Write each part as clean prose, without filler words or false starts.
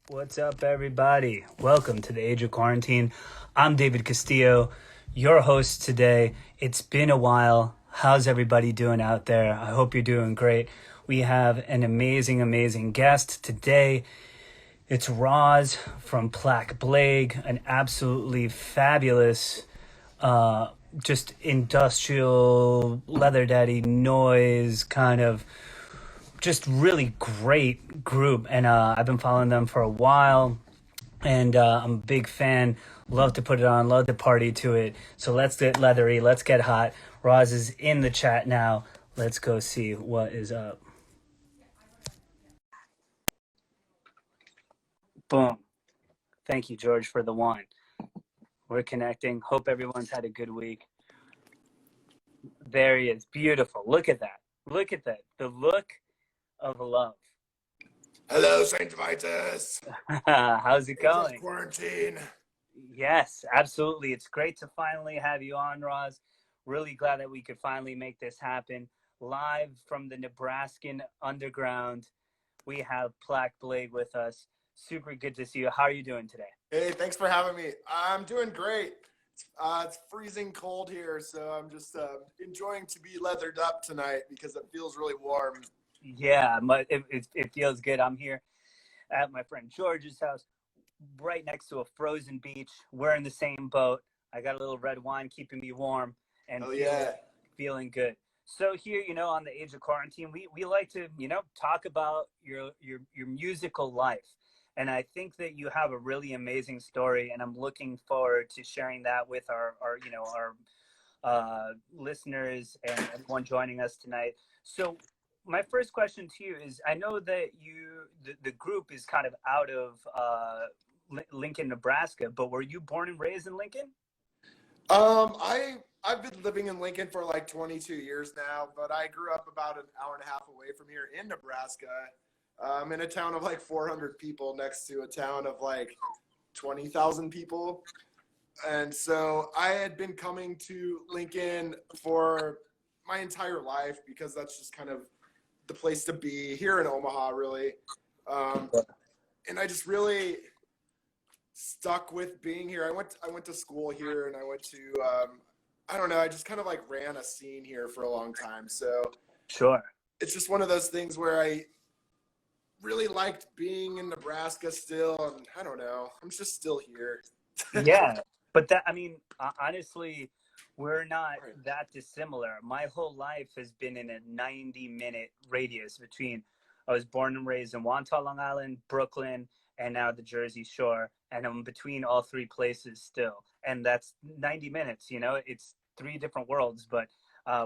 What's up, everybody? Welcome to the Age of Quarantine. I'm David Castillo, your host today. It's been a while. How's everybody doing out there? I hope you're doing great. We have an amazing guest today. It's Roz from Plack Blague, an absolutely fabulous, just industrial, leather daddy noise kind of just really great group, and I've been following them for a while, and I'm a big fan. Love to put it on, love to party to it. So let's get leathery, let's get hot. Roz is in the chat now. Let's go see what is up. Boom. Thank you, George, for the wine. We're connecting. Hope everyone's had a good week. There he is. Beautiful. Look at that. Look at that. The look of love. Hello, Saint Vitus. How's it going? Quarantine. Yes, absolutely. It's great to finally have you on, Roz. Really glad that we could finally make this happen. Live from the Nebraskan underground, we have Plack Blague with us. Super good to see you. How are you doing today? Hey, thanks for having me. I'm doing great. It's freezing cold here, so I'm just enjoying to be leathered up tonight because it feels really warm. Yeah, it feels good. I'm here at my friend George's house, right next to a frozen beach. We're in the same boat. I got a little red wine keeping me warm and feeling good. So here, on the Age of Quarantine, we like to, talk about your musical life. And I think that you have a really amazing story, and I'm looking forward to sharing that with our listeners and everyone joining us tonight. So my first question to you is, I know that the group is kind of out of Lincoln, Nebraska, but were you born and raised in Lincoln? I've been living in Lincoln for like 22 years now, but I grew up about an hour and a half away from here in Nebraska. In a town of like 400 people next to a town of like 20,000 people. And so I had been coming to Lincoln for my entire life because that's just kind of the place to be here in Omaha, really. And I just really stuck with being here. I went to school here, and I went to, I don't know, I just kind of like ran a scene here for a long time. So sure, it's just one of those things where I really liked being in Nebraska still, and I don't know, I'm just still here. Yeah, but honestly, we're not that dissimilar. My whole life has been in a 90-minute radius between, I was born and raised in Wantagh, Long Island, Brooklyn, and now the Jersey Shore, and I'm between all three places still. And that's 90 minutes, it's three different worlds, but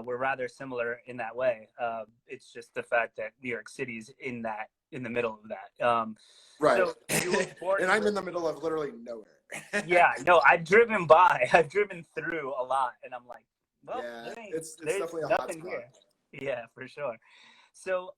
we're rather similar in that way. It's just the fact that New York City's in the middle of that. Right. So you were born and I'm in the middle of literally nowhere. Yeah, no, I've driven through a lot, and I'm like, well, yeah, there's definitely a nothing hot here. Yeah, for sure. So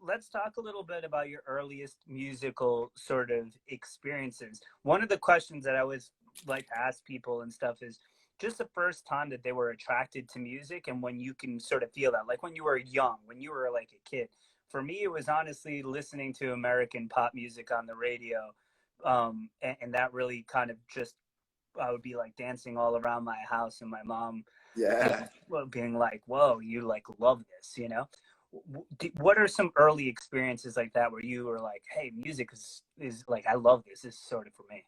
let's talk a little bit about your earliest musical sort of experiences. One of the questions that I always like to ask people and stuff is just the first time that they were attracted to music, and when you can sort of feel that, like when you were young, when you were like a kid. For me, it was honestly listening to American pop music on the radio. And that really kind of just, I would be like dancing all around my house, and my mom being like, whoa, you like love this, What are some early experiences like that where you were like, hey, music is like, I love this is sort of for me?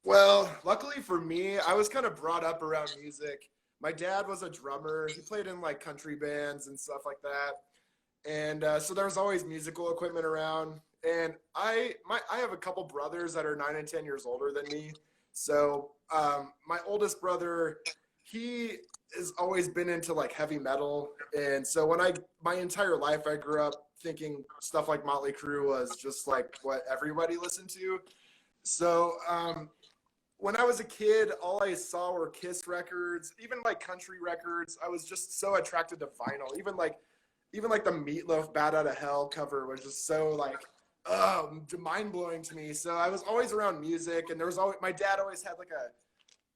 Well, luckily for me, I was kind of brought up around music. My dad was a drummer. He played in like country bands and stuff like that. And so there was always musical equipment around. And I have a couple brothers that are 9 and 10 years older than me. So my oldest brother, he has always been into like heavy metal. And so my entire life, I grew up thinking stuff like Motley Crue was just like what everybody listened to. So when I was a kid, all I saw were Kiss records, even like country records. I was just so attracted to vinyl. Even like the Meatloaf Bat Out of Hell cover was just so like, mind-blowing to me. So I was always around music, and there was always, my dad always had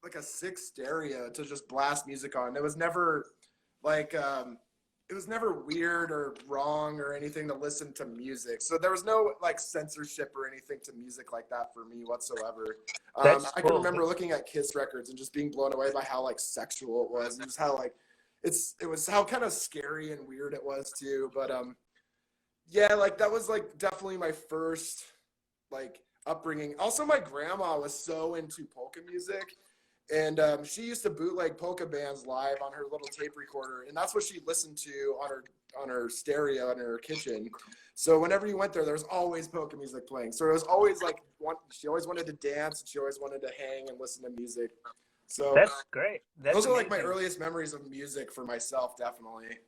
like a 6 stereo to just blast music on. It was never like it was never weird or wrong or anything to listen to music. So there was no like censorship or anything to music like that for me whatsoever. That's I can cool. remember looking at Kiss records and just being blown away by how like sexual it was and just how like it was how kind of scary and weird it was too. But yeah, like that was like definitely my first like upbringing. Also, my grandma was so into polka music, and she used to bootleg polka bands live on her little tape recorder, and that's what she listened to on her stereo in her kitchen. So whenever you went there, there was always polka music playing. So it was always like she always wanted to dance, and she always wanted to hang and listen to music. So That's great. those are like my earliest memories of music for myself, definitely.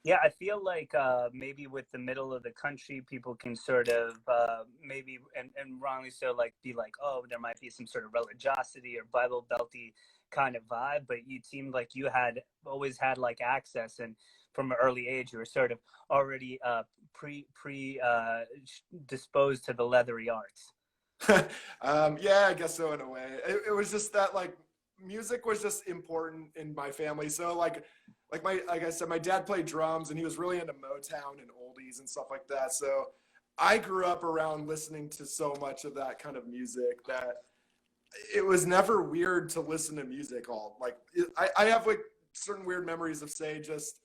Yeah, I feel like maybe with the middle of the country, people can sort of maybe, and wrongly so, like be like, oh, there might be some sort of religiosity or Bible belty kind of vibe, but you seemed like you had always had like access, and from an early age, you were sort of already disposed to the leathery arts. Yeah, I guess so in a way. It was just that like music was just important in my family. So like I said, my dad played drums and he was really into Motown and oldies and stuff like that. So I grew up around listening to so much of that kind of music that it was never weird to listen to music all like I have like certain weird memories of say just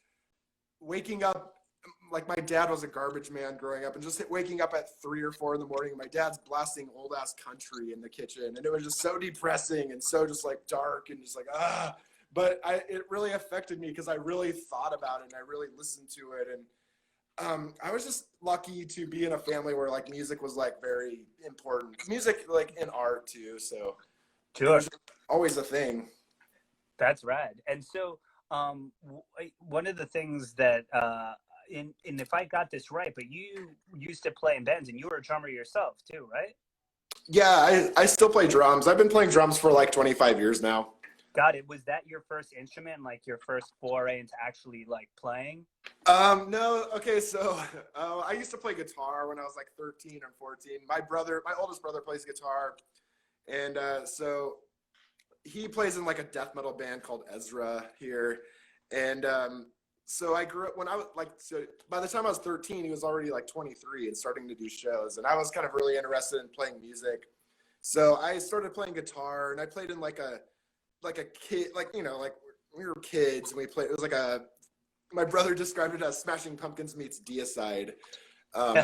waking up like my dad was a garbage man growing up and just waking up at 3 or 4 in the morning. My dad's blasting old ass country in the kitchen and it was just so depressing and so just like dark and just like but it really affected me because I really thought about it and I really listened to it. And I was just lucky to be in a family where like music was like very important. Music like in art too. So Sure. it was always a thing. That's rad. And so one of the things that and if I got this right, but you used to play in bands and you were a drummer yourself too, right? Yeah, I still play drums. I've been playing drums for like 25 years now. Got it. Was that your first instrument, like your first foray into actually like playing? No. Okay, so I used to play guitar when I was like 13 or 14. My oldest brother plays guitar, and so he plays in like a death metal band called Ezra here, and so I grew up when I was like, so by the time I was 13, he was already like 23 and starting to do shows, and I was kind of really interested in playing music, so I started playing guitar, and I played in like a kid, like, you know, like we were kids and we played, it was like my brother described it as Smashing Pumpkins meets Deicide.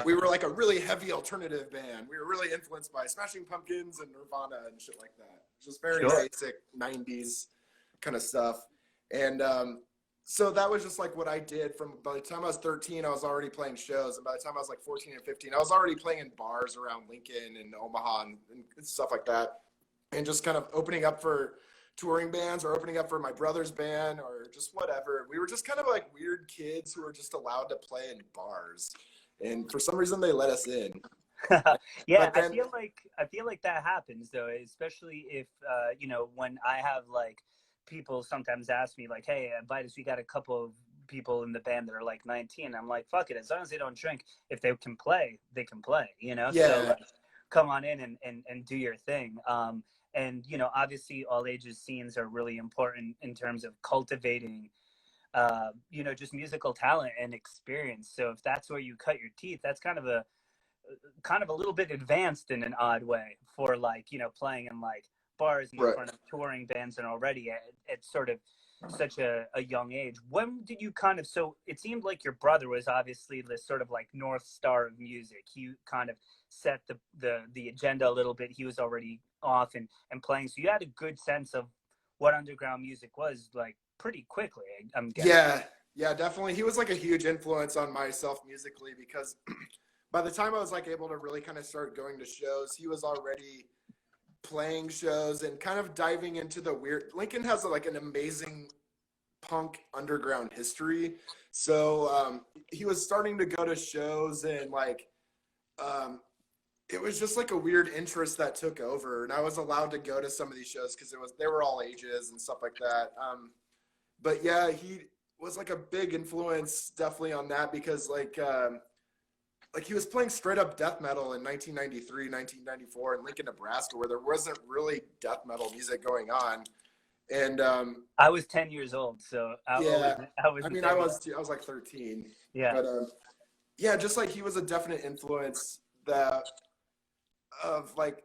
We were like a really heavy alternative band. We were really influenced by Smashing Pumpkins and Nirvana and shit like that. Just very basic 90s kind of stuff. And so that was just like what I did from by the time I was 13, I was already playing shows. And by the time I was like 14 and 15, I was already playing in bars around Lincoln and Omaha and stuff like that. And just kind of opening up for touring bands or opening up for my brother's band or just whatever. We were just kind of like weird kids who were just allowed to play in bars. And for some reason they let us in. Yeah, then, I feel like that happens though, especially if you know, when I have like people sometimes ask me like, hey, Vitus, we got a couple of people in the band that are like 19. I'm like, fuck it, as long as they don't drink, if they can play, they can play, you know? Yeah. So like, come on in and do your thing. And, you know, obviously all ages scenes are really important in terms of cultivating, you know, just musical talent and experience. So if that's where you cut your teeth, that's kind of a little bit advanced in an odd way for like, you know, playing in like bars in front of touring bands and already at sort of such a young age. When did you kind of, so it seemed like your brother was obviously this sort of like North Star of music. He kind of set the agenda a little bit. He was already off and playing. So you had a good sense of what underground music was like pretty quickly, I'm guessing. Yeah, definitely. He was like a huge influence on myself musically because by the time I was like able to really kind of start going to shows, he was already playing shows and kind of diving into the weird. Lincoln has like an amazing punk underground history. So he was starting to go to shows and like it was just like a weird interest that took over, and I was allowed to go to some of these shows because they were all ages and stuff like that. But yeah, he was like a big influence definitely on that because like he was playing straight up death metal in 1993, 1994 in Lincoln, Nebraska, where there wasn't really death metal music going on. And I was 10 years old, so yeah, I was I the mean, same. I was like 13, Yeah, but yeah, just like he was a definite influence that of like,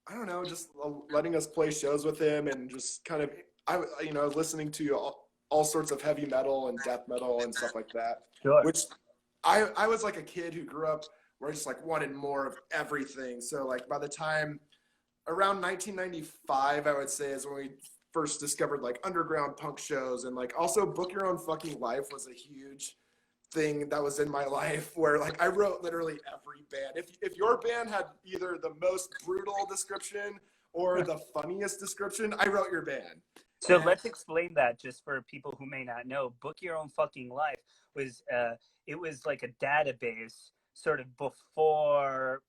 I don't know, just letting us play shows with him and just kind of, listening to all sorts of heavy metal and death metal and stuff like that, sure. which I was like a kid who grew up where I just like wanted more of everything. So like by the time around 1995, I would say is when we first discovered like underground punk shows, and like also Book Your Own Fucking Life was a huge thing that was in my life where like I wrote literally every band. If your band had either the most brutal description or the funniest description, I wrote your band. So And let's explain that just for people who may not know. Book Your Own Fucking Life was it was like a database sort of before,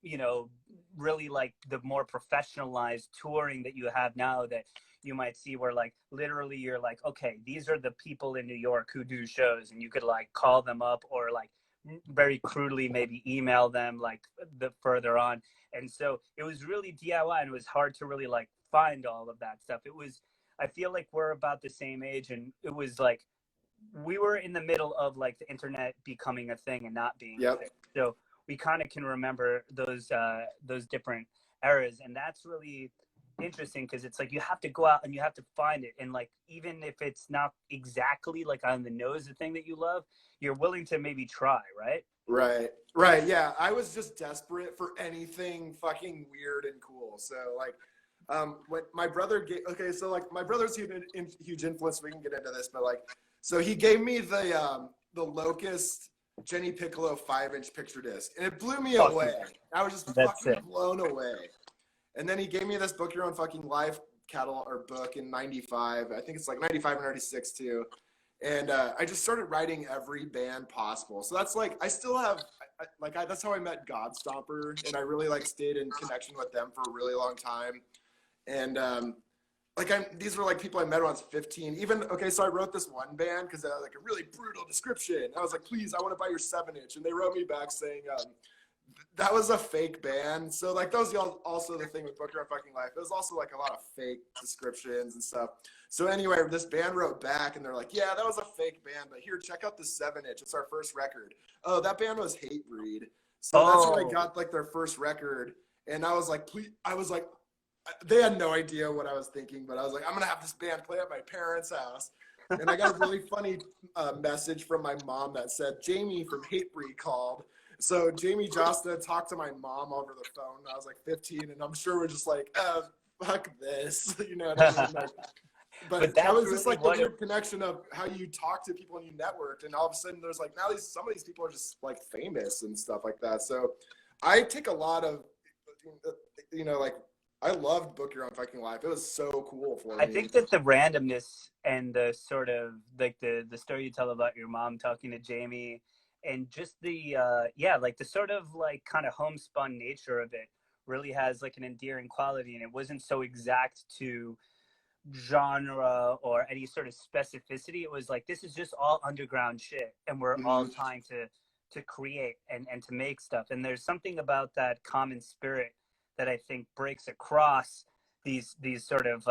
really like the more professionalized touring that you have now that you might see where like literally you're like, okay, these are the people in New York who do shows, and you could like call them up or like very crudely maybe email them like the further on. And so it was really DIY, and it was hard to really like find all of that stuff. It was, I feel like we're about the same age, and it was like we were in the middle of like the internet becoming a thing and not being a yep. thing. So we kind of can remember those different eras, and that's really interesting because it's like you have to go out and you have to find it, and like even if it's not exactly like on the nose the thing that you love, you're willing to maybe try, right? Right. Yeah. I was just desperate for anything fucking weird and cool. So like, when my brother okay, so like my brother's huge influence. We can get into this, but like, so he gave me the Locust Jenny Piccolo 5-inch picture disc, and it blew me away. I was just That's fucking it. blown away. And then he gave me this Book Your Own Fucking Life catalog or book in '95. I think it's like '95 or '96 too. And I just started writing every band possible. So that's like I still have that's how I met Godstomper, and I really like stayed in connection with them for a really long time. And these were like people I met when I was 15. Even okay, so I wrote this one band because they had like a really brutal description. I was like, please, I want to buy your 7-inch, and they wrote me back saying that was a fake band. So like that was also the thing with Book Your Own Fucking Life. It was also like a lot of fake descriptions and stuff. So anyway, this band wrote back and they're like, yeah, that was a fake band, but here, check out the 7-inch. It's our first record. Oh, that band was Hatebreed. So that's when I got like their first record. And I was like, please, they had no idea what I was thinking, but I was like, I'm going to have this band play at my parents' house. And I got a really funny message from my mom that said, Jamie from Hatebreed called. So Jamie Josta talked to my mom over the phone. I was like 15, and I'm sure we're just like, fuck this, you know what I mean? Like, but that was just really like the weird connection of how you talk to people and you networked, and all of a sudden there's like now some of these people are just like famous and stuff like that. So I take a lot of, like I loved Book Your Own Fucking Life. It was so cool for me. I think that the randomness and the sort of like the story you tell about your mom talking to Jamie, and just the like the sort of like kind of homespun nature of it really has like an endearing quality, and it wasn't so exact to genre or any sort of specificity. It was like, this is just all underground shit, and we're all trying to create and to make stuff. And there's something about that common spirit that I think breaks across these sort of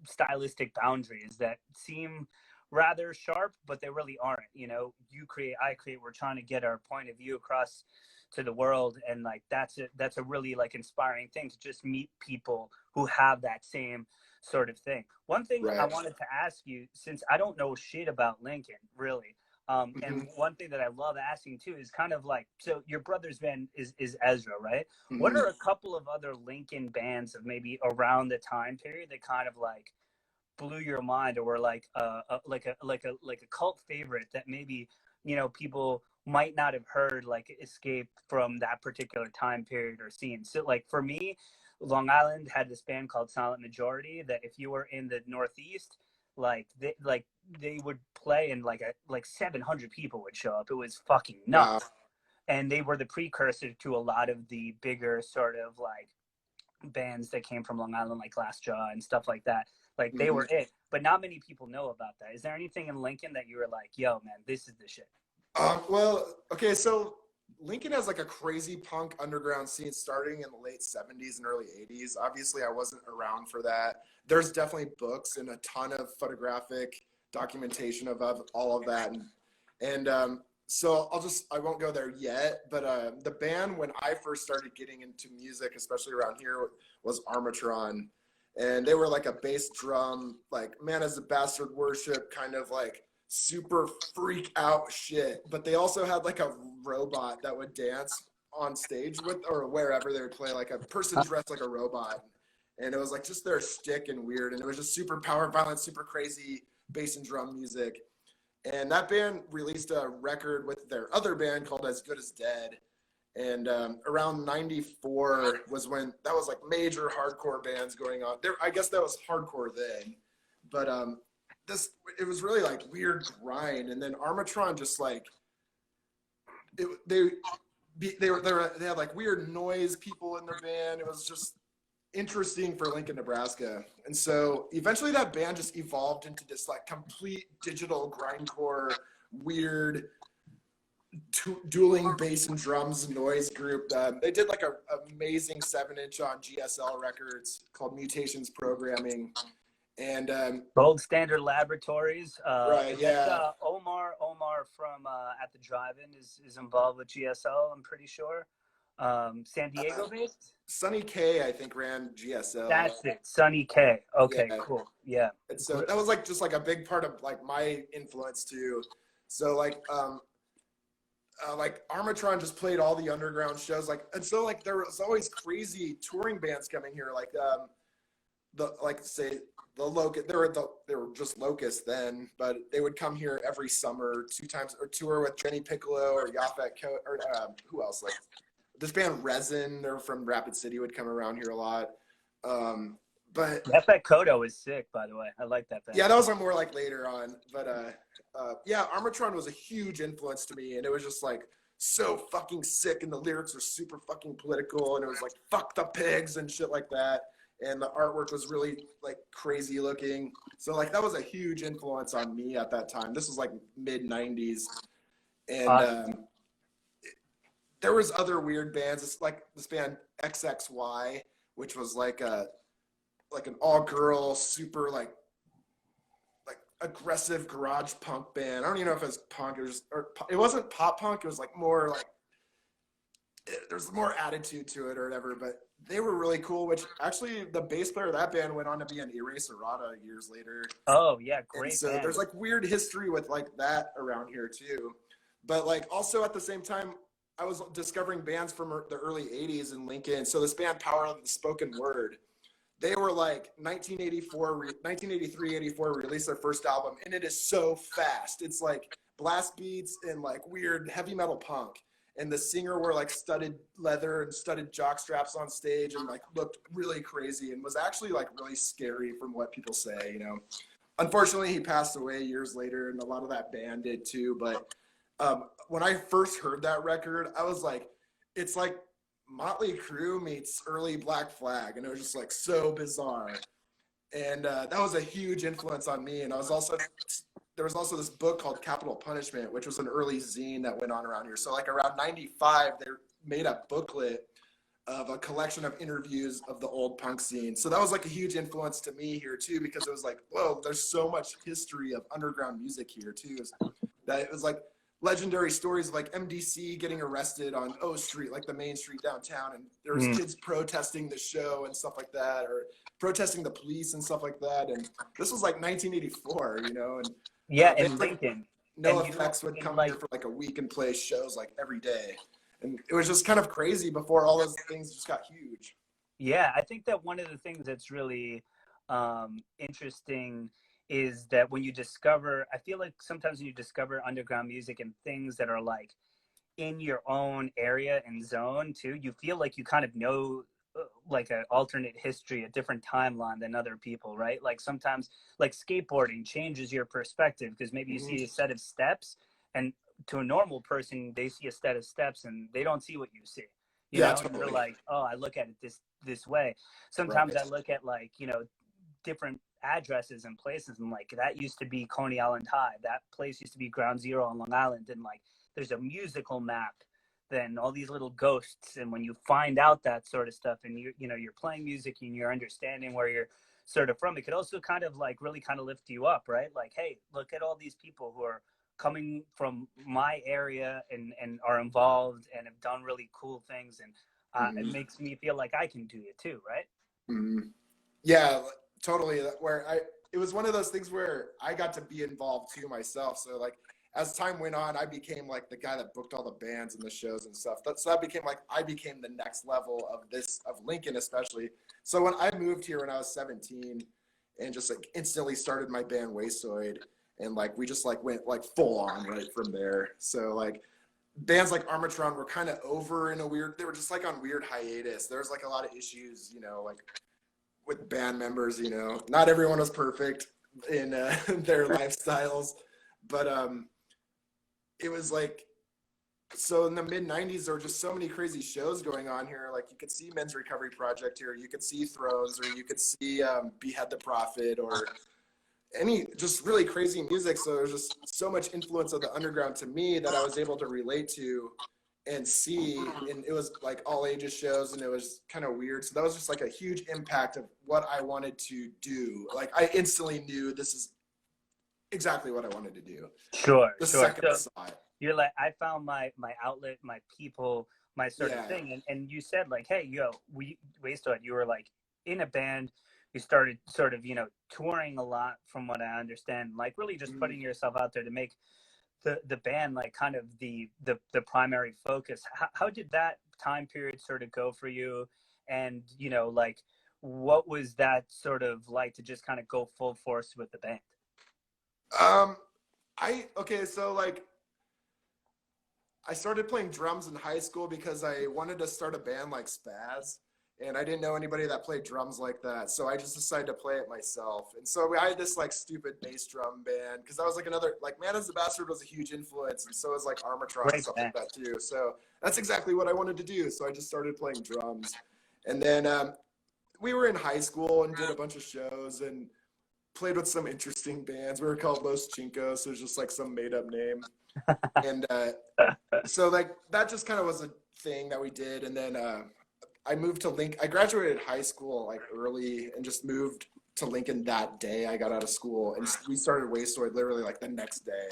stylistic boundaries that seem rather sharp, but they really aren't. You create, I create, we're trying to get our point of view across to the world, and like that's a really like inspiring thing to just meet people who have that same sort of thing. One thing I wanted to ask you, since I don't know shit about Lincoln really, and one thing that I love asking too is kind of like, so your brother's band is Ezra, right? What are a couple of other Lincoln bands of maybe around the time period that kind of like blew your mind, or were like a cult favorite that maybe people might not have heard like escape from that particular time period or scene? So like for me, Long Island had this band called Silent Majority that if you were in the Northeast, they would play and like 700 people would show up. It was fucking nuts. Wow. And they were the precursor to a lot of the bigger sort of like bands that came from Long Island, like Glassjaw and stuff like that. Like they were it, but not many people know about that. Is there anything in Lincoln that you were like, yo man, this is the shit? Well, okay, so Lincoln has like a crazy punk underground scene starting in the late 70s and early 80s. Obviously, I wasn't around for that. There's definitely books and a ton of photographic documentation of all of that. And so I won't go there yet, but the band, when I first started getting into music, especially around here, was Armatron. And they were like a bass drum, like Man as a Bastard worship, kind of like super freak out shit. But they also had like a robot that would dance on stage with, or wherever they would play, like a person dressed like a robot. And it was like just their shtick and weird. And it was just super power violent, super crazy bass and drum music. And that band released a record with their other band called As Good as Dead. And around 94 was when that was like major hardcore bands going on there. I guess that was hardcore then, but it was really like weird grind. And then Armatron just like they had like weird noise people in their band. It was just interesting for Lincoln, Nebraska. And so eventually that band just evolved into this like complete digital grindcore, weird dueling bass and drums noise group. They did like an amazing 7-inch on GSL Records called Mutations Programming. And Gold Standard Laboratories. right, yeah. Omar from At the Drive-In is involved with GSL, I'm pretty sure. San Diego based? Sonny K, I think, ran GSL. That's it, Sonny K. Okay, yeah. Cool. Yeah. And so that was like just like a big part of like my influence too. So like Armatron just played all the underground shows, like, and so like there was always crazy touring bands coming here, like the Locust. They were just Locust then, but they would come here every summer 2 times, or tour with Jenny Piccolo or Yaphet or who else, like this band Resin, they're from Rapid City, would come around here a lot. But Yaphet Kodo is sick, by the way. I like that band. Yeah, that was more like later on. But yeah, Armatron was a huge influence to me, and it was just like so fucking sick, and the lyrics were super fucking political, and it was like fuck the pigs and shit like that. And the artwork was really like crazy looking. So like that was a huge influence on me at that time. This was like mid 90s. And there was other weird bands. It's like this band XXY, which was like an all-girl, super like aggressive garage punk band. I don't even know if it was punk, it wasn't pop punk. It was like more like there's more attitude to it or whatever. But they were really cool. Which actually, the bass player of that band went on to be an Eraserata years later. Oh yeah, great. And so band. there's like weird history with like that around here too. But like also at the same time, I was discovering bands from the early 80s in Lincoln. So this band Power of the Spoken Word, they were like 1983, 84 released their first album, and it is so fast. It's like blast beats and like weird heavy metal punk. And the singer wore like studded leather and studded jock straps on stage and like looked really crazy and was actually like really scary from what people say, you know. Unfortunately, he passed away years later, and a lot of that band did too. But when I first heard that record, I was like, it's like Motley Crue meets early Black Flag, and it was just like so bizarre. And that was a huge influence on me. And there was also this book called Capital Punishment, which was an early zine that went on around here. So like around 95, they made a booklet of a collection of interviews of the old punk scene. So that was like a huge influence to me here too, because it was like, whoa, there's so much history of underground music here too. That it was like legendary stories of like MDC getting arrested on O Street, like the main street downtown, and there was kids protesting the show and stuff like that, or protesting the police and stuff like that. And this was like 1984, you know. And yeah, in Lincoln, No Effects would come here for like a week and play shows like every day, and it was just kind of crazy before all those things just got huge. Yeah, I think that one of the things that's really interesting is that when you discover, I feel like sometimes when you discover underground music and things that are like in your own area and zone too, you feel like you kind of know like an alternate history, a different timeline than other people, right? Like sometimes like skateboarding changes your perspective because maybe you see a set of steps, and to a normal person, they see a set of steps and they don't see what you see. You know, totally. And they're like, oh, I look at it this way. Sometimes I look at like, you know, different addresses and places, and like that used to be Coney Island High, that place used to be Ground Zero on Long Island, and like there's a musical map than all these little ghosts. And when you find out that sort of stuff, and you're playing music and you're understanding where you're sort of from, it could also kind of like really kind of lift you up, right? Like, hey, look at all these people who are coming from my area and are involved and have done really cool things, and it makes me feel like I can do it too, right? Yeah, totally. It was one of those things where I got to be involved too myself. So like as time went on, I became like the guy that booked all the bands and the shows and stuff. So that became like I became the next level of Lincoln, especially. So when I moved here when I was 17, and just like instantly started my band Wastoid, and like we just like went like full on right from there. So like bands like Armatron were kind of over in they were just like on weird hiatus. There was like a lot of issues, like with band members, not everyone was perfect in their lifestyles, but it was like, so in the mid 90s, there were just so many crazy shows going on here. Like you could see Men's Recovery Project here, you could see Thrones, or you could see Behead the Prophet, or any just really crazy music. So there's just so much influence of the underground to me that I was able to relate to and see, and it was like all ages shows, and it was kind of weird. So that was just like a huge impact of what I wanted to do. Like I instantly knew this is exactly what I wanted to do. Sure. Second I saw it. You're like, I found my outlet, my people, my sort of thing. And you said like, hey, Wastoid, you were like in a band. You started sort of, touring a lot from what I understand, like really just putting yourself out there to make the band like kind of the primary focus. How did that time period sort of go for you? And, like, what was that sort of like to just kind of go full force with the band? So like, I started playing drums in high school because I wanted to start a band like Spaz, and I didn't know anybody that played drums like that. So I just decided to play it myself. And so I had this like stupid bass drum band, because that was like another, like Man as the Bastard was a huge influence, and so was like Armatron and stuff like that too. So that's exactly what I wanted to do. So I just started playing drums. And then we were in high school and did a bunch of shows and played with some interesting bands. We were called Los Chincos, so it was just like some made up name. And so like that just kind of was a thing that we did. And then I moved to Lincoln. I graduated high school like early and just moved to Lincoln that day I got out of school, and we started Wastoid literally like the next day.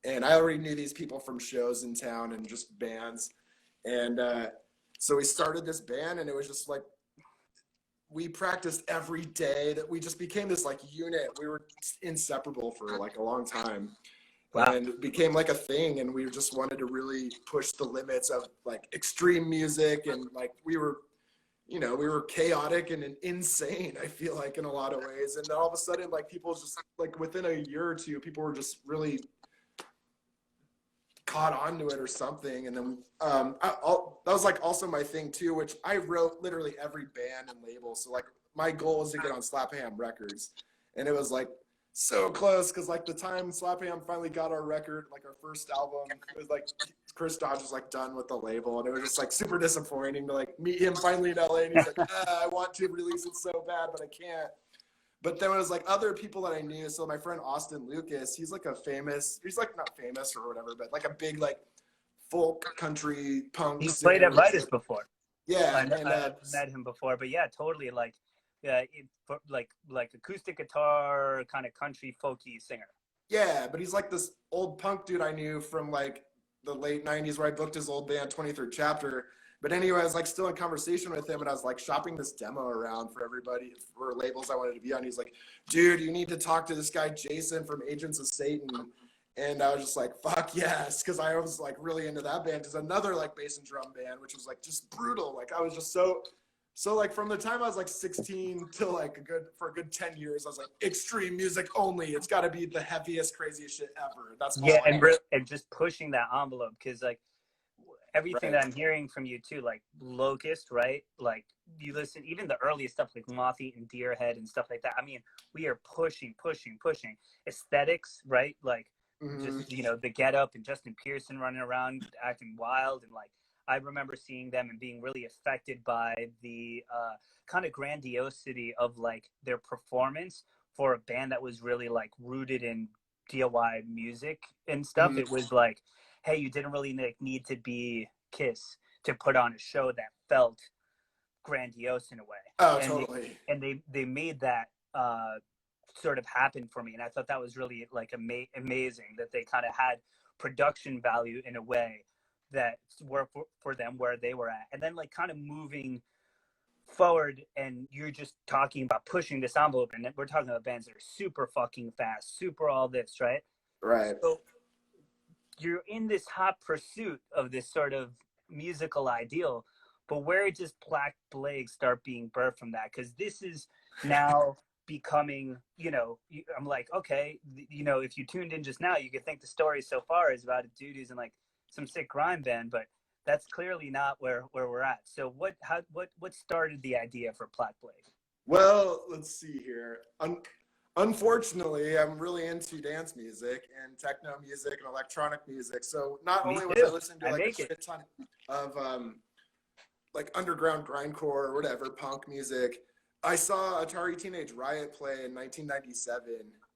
And I already knew these people from shows in town and just bands. And so we started this band, and it was just like, we practiced every day. That we just became this like unit. We were inseparable for like a long time. Wow. And it became like a thing, and we just wanted to really push the limits of like extreme music, and like we were chaotic and insane, I feel like, in a lot of ways. And then all of a sudden, like people just like within a year or two, people were just really caught onto it or something. And then that was like also my thing too, which I wrote literally every band and label. So like my goal was to get on Slap-Ham Records, and it was like so close, because like the time Slap-Ham finally got our record, like our first album, it was like Chris Dodge was like done with the label, and it was just like super disappointing to like meet him finally in LA, and he's like, I want to release it so bad, but I can't. But there was like other people that I knew. So my friend Austin Lucas, he's like he's like not famous or whatever, but like a big like folk country punk. He's played at Vitus before. Yeah, I met him before, but yeah, totally like acoustic guitar kind of country folky singer. Yeah, but he's like this old punk dude I knew from like the late 90s, where I booked his old band 23rd Chapter. But anyway, I was like still in conversation with him, and I was like shopping this demo around for everybody, for labels I wanted to be on. He's like, dude, you need to talk to this guy Jason from Agents of Satan. And I was just like, fuck yes, because I was like really into that band. There's another like bass and drum band, which was like just brutal. Like I was just so like from the time I was like 16 till like a good 10 years, I was like, extreme music only. It's got to be the heaviest, craziest shit ever. That's all and just pushing that envelope, because like everything that I'm hearing from you too, like Locust, right? Like you listen, even the earliest stuff like Moth Eaten Deerhead and stuff like that. I mean, we are pushing aesthetics, right? Like just the Get Up and Justin Pearson running around acting wild, and like I remember seeing them and being really affected by the kind of grandiosity of like their performance for a band that was really like rooted in DIY music and stuff. It was like, hey, you didn't really need to be Kiss to put on a show that felt grandiose in a way. Oh, and totally. they made that sort of happen for me, and I thought that was really like amazing that they kind of had production value in a way that worked for them where they were at, and then like kind of moving forward, and you're just talking about pushing this envelope, and we're talking about bands that are super fucking fast, super all this, right? Right. So you're in this hot pursuit of this sort of musical ideal, but where does Plack Blague start being birthed from that? Because this is now becoming, I'm like, okay, if you tuned in just now, you could think the story so far is about a dude who's in like some sick grime band, but that's clearly not where we're at. So what started the idea for Plack Blague? Well, let's see here. Unfortunately, I'm really into dance music and techno music and electronic music. So not only was I listening to like a shit ton of like underground grindcore or whatever, punk music, I saw Atari Teenage Riot play in 1997,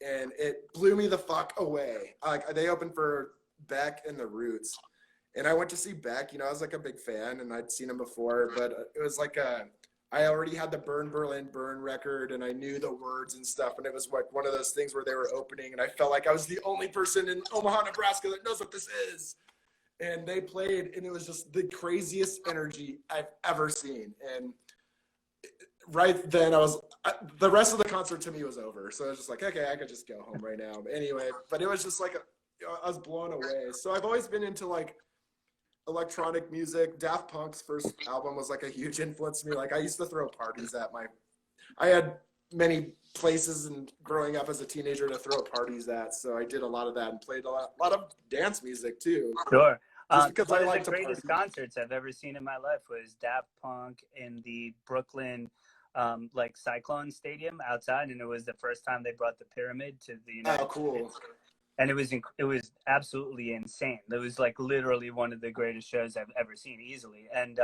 and it blew me the fuck away. Like they opened for Beck and the Roots, and I went to see Beck. I was like a big fan, and I'd seen him before, but it was like I already had the Burn Berlin Burn record, and I knew the words and stuff, and it was like one of those things where they were opening, and I felt like I was the only person in Omaha, Nebraska that knows what this is. And they played, and it was just the craziest energy I've ever seen. And right then the rest of the concert to me was over. So I was just like, okay, I could just go home right now. But anyway, but it was just like, I was blown away. So I've always been into like electronic music. Daft Punk's first album was like a huge influence to me. Like I used to throw parties I had many places and growing up as a teenager to throw parties at. So I did a lot of that and played a lot of dance music too. Sure. Just because one I of like the greatest concerts I've ever seen in my life was Daft Punk in the Brooklyn like Cyclone Stadium outside, and it was the first time they brought the pyramid to the United States. And it was absolutely insane. It was like literally one of the greatest shows I've ever seen, easily. And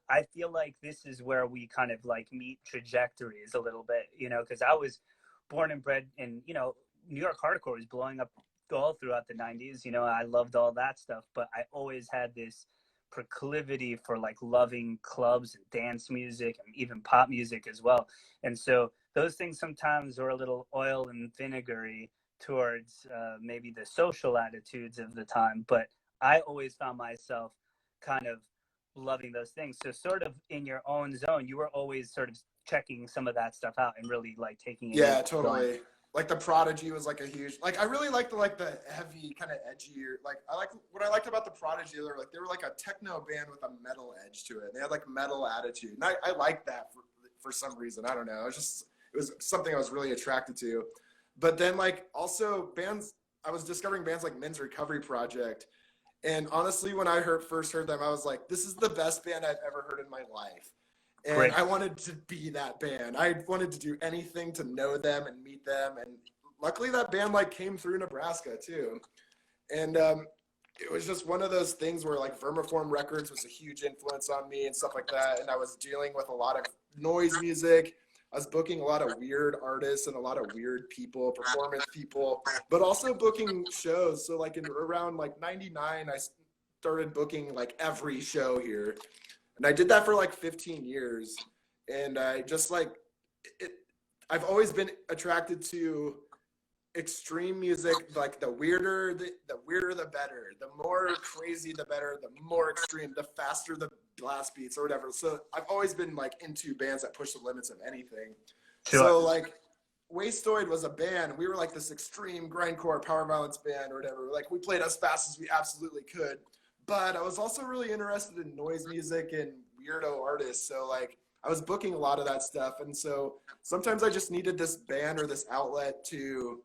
I feel like this is where we kind of like meet trajectories a little bit, because I was born and bred in, New York hardcore was blowing up all throughout the 90s. I loved all that stuff, but I always had this proclivity for like loving clubs and dance music and even pop music as well. And so those things sometimes are a little oil and vinegary towards maybe the social attitudes of the time, but I always found myself kind of loving those things. So sort of in your own zone, you were always sort of checking some of that stuff out and really like taking it. Yeah, totally. Like the Prodigy was like a huge, like I really liked the heavy kind of edgier, like what I liked about the Prodigy, they were like a techno band with a metal edge to it. They had like metal attitude, and I liked that for some reason. I don't know. It was something I was really attracted to. But then like also bands, I was discovering bands like Men's Recovery Project, and honestly, when I first heard them, I was like, this is the best band I've ever heard in my life. And great. I wanted to be that band. I wanted to do anything to know them and meet them. And luckily that band like came through Nebraska too. And it was just one of those things where like Vermiform Records was a huge influence on me and stuff like that. And I was dealing with a lot of noise music. I was booking a lot of weird artists and a lot of weird people, performance people, but also booking shows. So like around like 99, I started booking like every show here. And I did that for like 15 years. And I just like it. I've always been attracted to extreme music. Like the weirder, the better. The more crazy, the better. The more extreme, the faster the blast beats or whatever. So I've always been like into bands that push the limits of anything. Sure. So like Wastoid was a band. We were like this extreme grindcore power violence band or whatever. Like we played as fast as we absolutely could. But I was also really interested in noise music and weirdo artists. So like I was booking a lot of that stuff. And so sometimes I just needed this band or this outlet to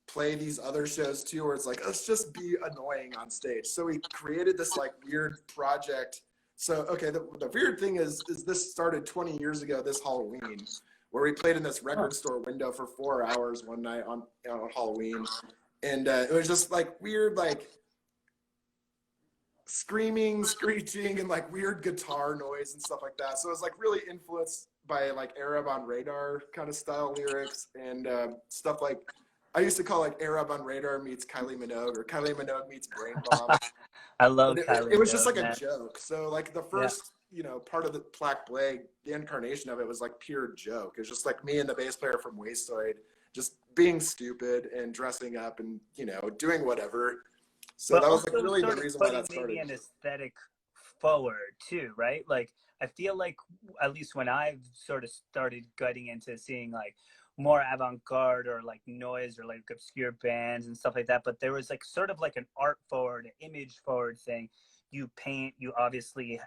play these other shows too, where it's like, let's just be annoying on stage. So we created this like weird project. So, okay, the weird thing is this started 20 years ago, this Halloween, where we played in this record store window for 4 hours one night on Halloween. And it was just like weird, like, screaming, screeching, and like weird guitar noise and stuff like that. So it was like really influenced by like Arab on Radar kind of style lyrics and stuff like I used to call like Arab on Radar meets Kylie Minogue, or Kylie Minogue meets Brain Bomb. I love And Kylie it was just Minogue, like a man. joke. So like the Yeah. first, part of the Plack Blague, the incarnation of it was like pure joke. It was just like me and the bass player from Wastoid just being stupid and dressing up and, doing whatever. So But that was like also really the sort of reason why putting that maybe started. an aesthetic forward too, right? Like I feel like at least when I've sort of started getting into seeing like more avant-garde or like noise or like obscure bands and stuff like that, but there was like sort of like an art forward, image forward thing. You paint, you obviously,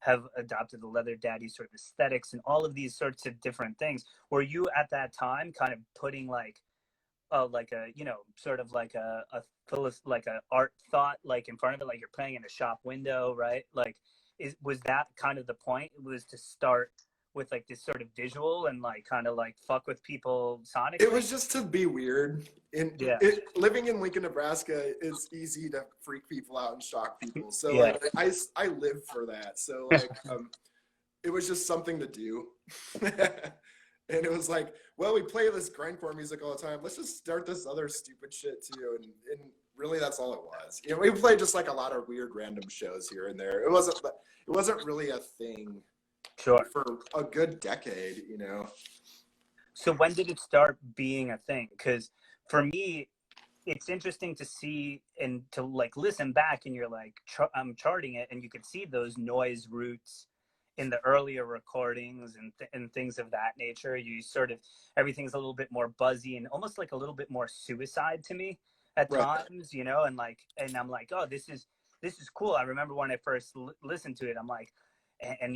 have adopted the Leather Daddy sort of aesthetics and all of these sorts of different things. Were you at that time kind of putting like a sort of like like a art thought like in front of it, like you're playing in a shop window, right? Like was that kind of the point? It was to start with like this sort of visual and like kind of like fuck with people sonically? It was just to be weird. Yeah. Living in Lincoln, Nebraska is easy to freak people out and shock people. So Yeah. like I live for that. So like it was just something to do. And it was like, well, we play this grindcore music all the time. Let's just start this other stupid shit too. And really that's all it was. We played just like a lot of weird random shows here and there. It wasn't really a thing Sure. for a good decade, So when did it start being a thing? Because for me, it's interesting to see and to like listen back, and you're like, I'm charting it, and you could see those noise roots in the earlier recordings and things of that nature. You sort of, everything's a little bit more buzzy and almost like a little bit more suicide to me at Right. times, and I'm like, oh, this is cool. I remember when I first listened to it, I'm like, and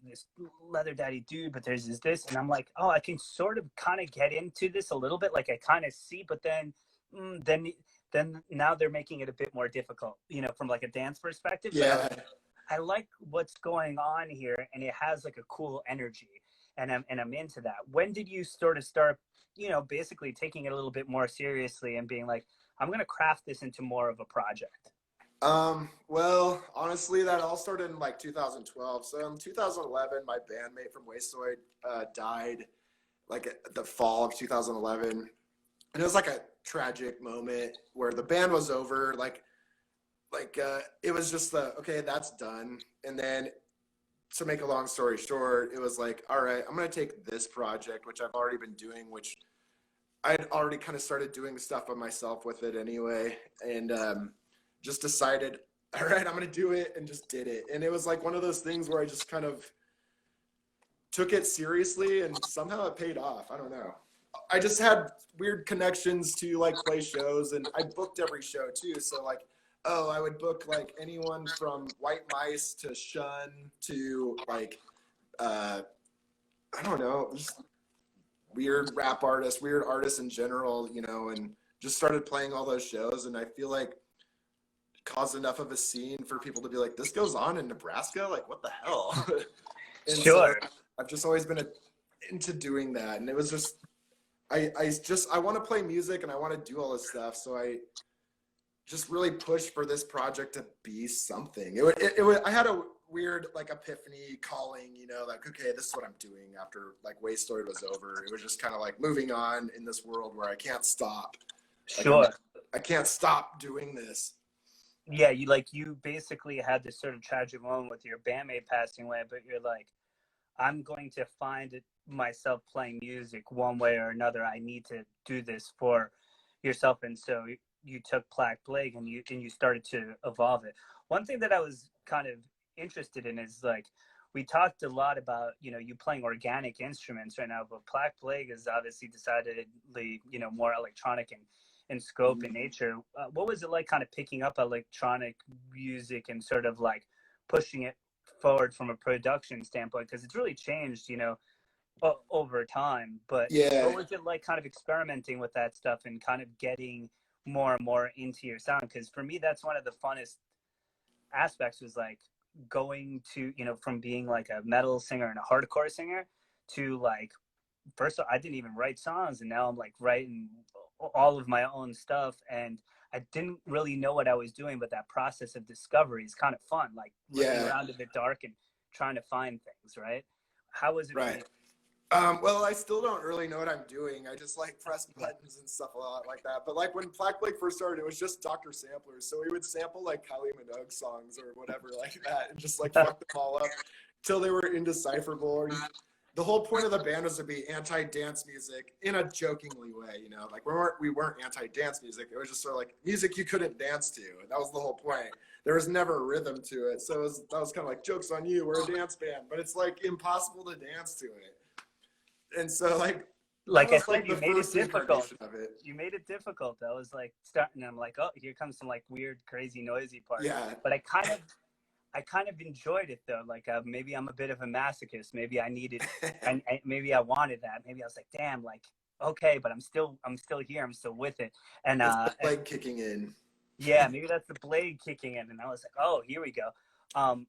this Leather Daddy dude, but there's this, and I'm like, oh, I can sort of kind of get into this a little bit, like I kind of see, but then now they're making it a bit more difficult, from like a dance perspective. Yeah. But I like what's going on here, and it has like a cool energy, and I'm into that. When did you sort of start, basically taking it a little bit more seriously and being like, I'm gonna craft this into more of a project? Well, honestly, that all started in like 2012. So in 2011, my bandmate from Wastoid died like at the fall of 2011. And it was like a tragic moment where the band was over. It was just okay, that's done. And then to make a long story short, it was like, all right, I'm going to take this project, which I've already been doing, which I'd already kind of started doing stuff by myself with it anyway. And, just decided, all right, I'm going to do it, and just did it. And it was like one of those things where I just kind of took it seriously, and somehow it paid off. I don't know. I just had weird connections to like play shows, and I booked every show too. So like, I would book like anyone from White Mice to Shun to like, I don't know, just weird rap artists, weird artists in general, and just started playing all those shows. And I feel like caused enough of a scene for people to be like, this goes on in Nebraska? Like, what the hell? And Sure. so I've just always been into doing that. And it was just, I want to play music and I want to do all this stuff. So I just really pushed for this project to be something. I had a weird like epiphany calling, like, okay, this is what I'm doing after like Wastoid was over. It was just kind of like moving on in this world where I can't stop. Sure. I can't stop doing this. Yeah, you basically had this sort of tragic moment with your bandmate passing away, but you're like, I'm going to find myself playing music one way or another. I need to do this for yourself. And so you took Plack Blague and you started to evolve it. One thing that I was kind of interested in is like, we talked a lot about, you playing organic instruments right now, but Plack Blague is obviously decidedly, more electronic and scope in nature. What was it like kind of picking up electronic music and sort of like pushing it forward from a production standpoint? Because it's really changed, over time. But Yeah. what was it like kind of experimenting with that stuff and kind of getting more and more into your sound? Because for me, that's one of the funnest aspects, was like going to, from being like a metal singer and a hardcore singer to like, first of all, I didn't even write songs, and now I'm like writing all of my own stuff, and I didn't really know what I was doing, but that process of discovery is kind of fun, like looking around in the dark and trying to find things, right? How was it? Right. Well, I still don't really know what I'm doing. I just like press buttons and stuff a lot like that. But like when Plack Blague first started, it was just Dr. Samplers. So we would sample like Kylie Minogue songs or whatever like that and just like fuck them all up till they were indecipherable. The whole point of the band was to be anti-dance music in a jokingly way, you know, like we weren't anti-dance music. It was just sort of like music you couldn't dance to. That was the whole point. There was never a rhythm to it. So that was kind of like, jokes on you, we're a dance band, but it's like impossible to dance to it. And so that I was said, like you the made it first difficult. incarnation of it. You made it difficult. I was like starting. I'm like, oh, here comes some like weird, crazy, noisy part. Yeah. But I kind of enjoyed it though. Like maybe I'm a bit of a masochist. Maybe I needed, and maybe I wanted that. Maybe I was like, damn, like okay, but I'm still here. I'm still with it. And It's the Blague kicking in. yeah, maybe that's the Blague kicking in. And I was like, oh, here we go.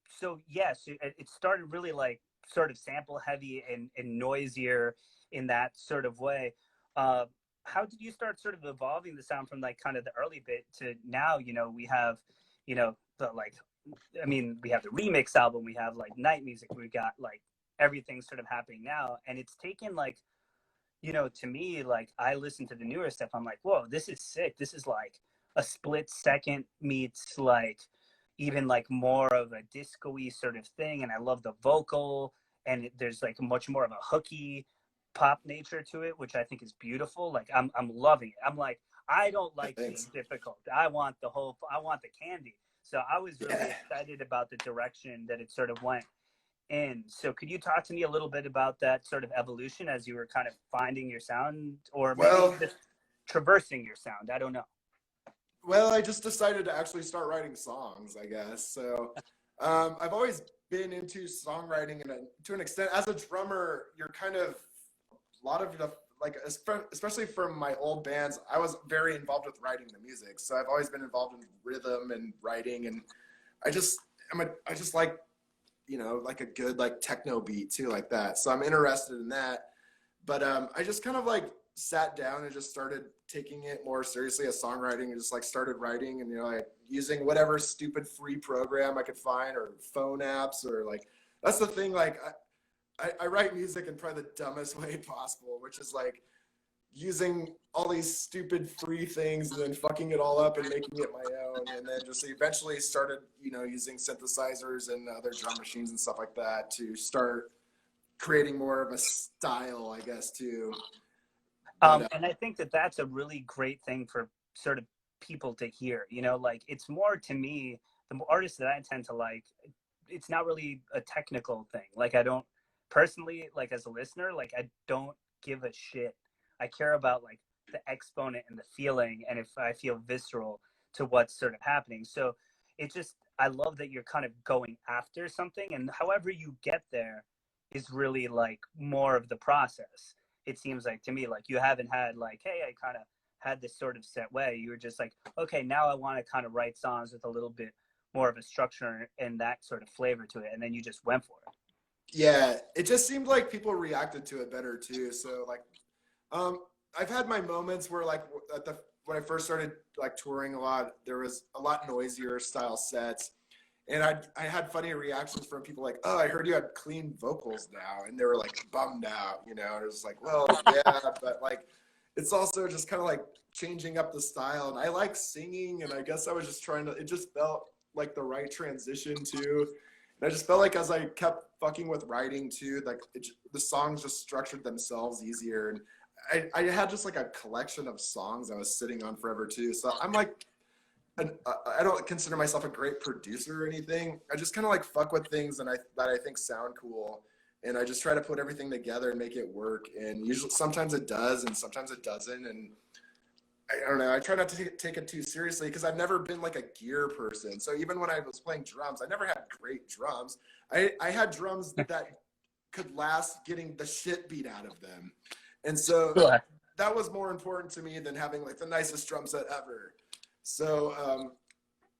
So yes, it started really like sort of sample heavy and noisier in that sort of way. How did you start sort of evolving the sound from like kind of the early bit to now? You know, we have, you know, the like, I mean, we have the remix album, we have like night music, we got like everything sort of happening now, and it's taken like, you know, to me, like I listen to the newer stuff, I'm like, whoa, this is sick. This is like a split second meets like even like more of a disco-y sort of thing. And I love the vocal, and there's like much more of a hooky pop nature to it, which I think is beautiful. Like I'm loving it. I'm like, I don't like being Thanks. difficult. I want the candy. So I was really Yeah. excited about the direction that it sort of went in. So could you talk to me a little bit about that sort of evolution as you were kind of finding your sound, or maybe Well, just traversing your sound? I don't know. well, I just decided to actually start writing songs, I guess. So I've always been into songwriting to an extent. As a drummer, you're kind of a lot of the like, especially from my old bands, I was very involved with writing the music. So I've always been involved in rhythm and writing, and I just I just like, you know, like a good like techno beat too, like that. So I'm interested in that. But I just kind of like sat down and just started taking it more seriously as songwriting, and just like started writing, and you know, like using whatever stupid free program I could find, or phone apps, or like that's the thing. Like I write music in probably the dumbest way possible, which is like using all these stupid free things and then fucking it all up and making it my own, and then just eventually started, you know, using synthesizers and other drum machines and stuff like that to start creating more of a style, I guess, too. But And I think that that's a really great thing for sort of people to hear. You know, like it's more to me, the artists that I tend to like, it's not really a technical thing. Like I don't personally, like as a listener, like I don't give a shit. I care about like the exponent and the feeling, and if I feel visceral to what's sort of happening. So it just, I love that you're kind of going after something, and however you get there is really like more of the process. It seems like to me, like you haven't had like, hey, I kind of had this sort of set way. You were just like, okay, now I want to kind of write songs with a little bit more of a structure and that sort of flavor to it, and then you just went for it. yeah, it just seemed like people reacted to it better too. So like, um, I've had my moments where like when I first started like touring a lot, there was a lot noisier style sets. And I had funny reactions from people like, oh, I heard you had clean vocals now. And they were like bummed out, you know, and it was like, well, yeah, but like, it's also just kind of like changing up the style. And I like singing. And I guess I was just trying to, it just felt like the right transition too. And I just felt like as I kept fucking with writing too, like the songs just structured themselves easier. And I had just like a collection of songs I was sitting on forever too. So I'm like, I don't consider myself a great producer or anything. I just kind of like fuck with things that I think sound cool, and I just try to put everything together and make it work. And usually, sometimes it does, and sometimes it doesn't. And I don't know. I try not to take it too seriously because I've never been like a gear person. So even when I was playing drums, I never had great drums. I had drums that could last getting the shit beat out of them, and so Sure. that was more important to me than having like the nicest drum set ever. So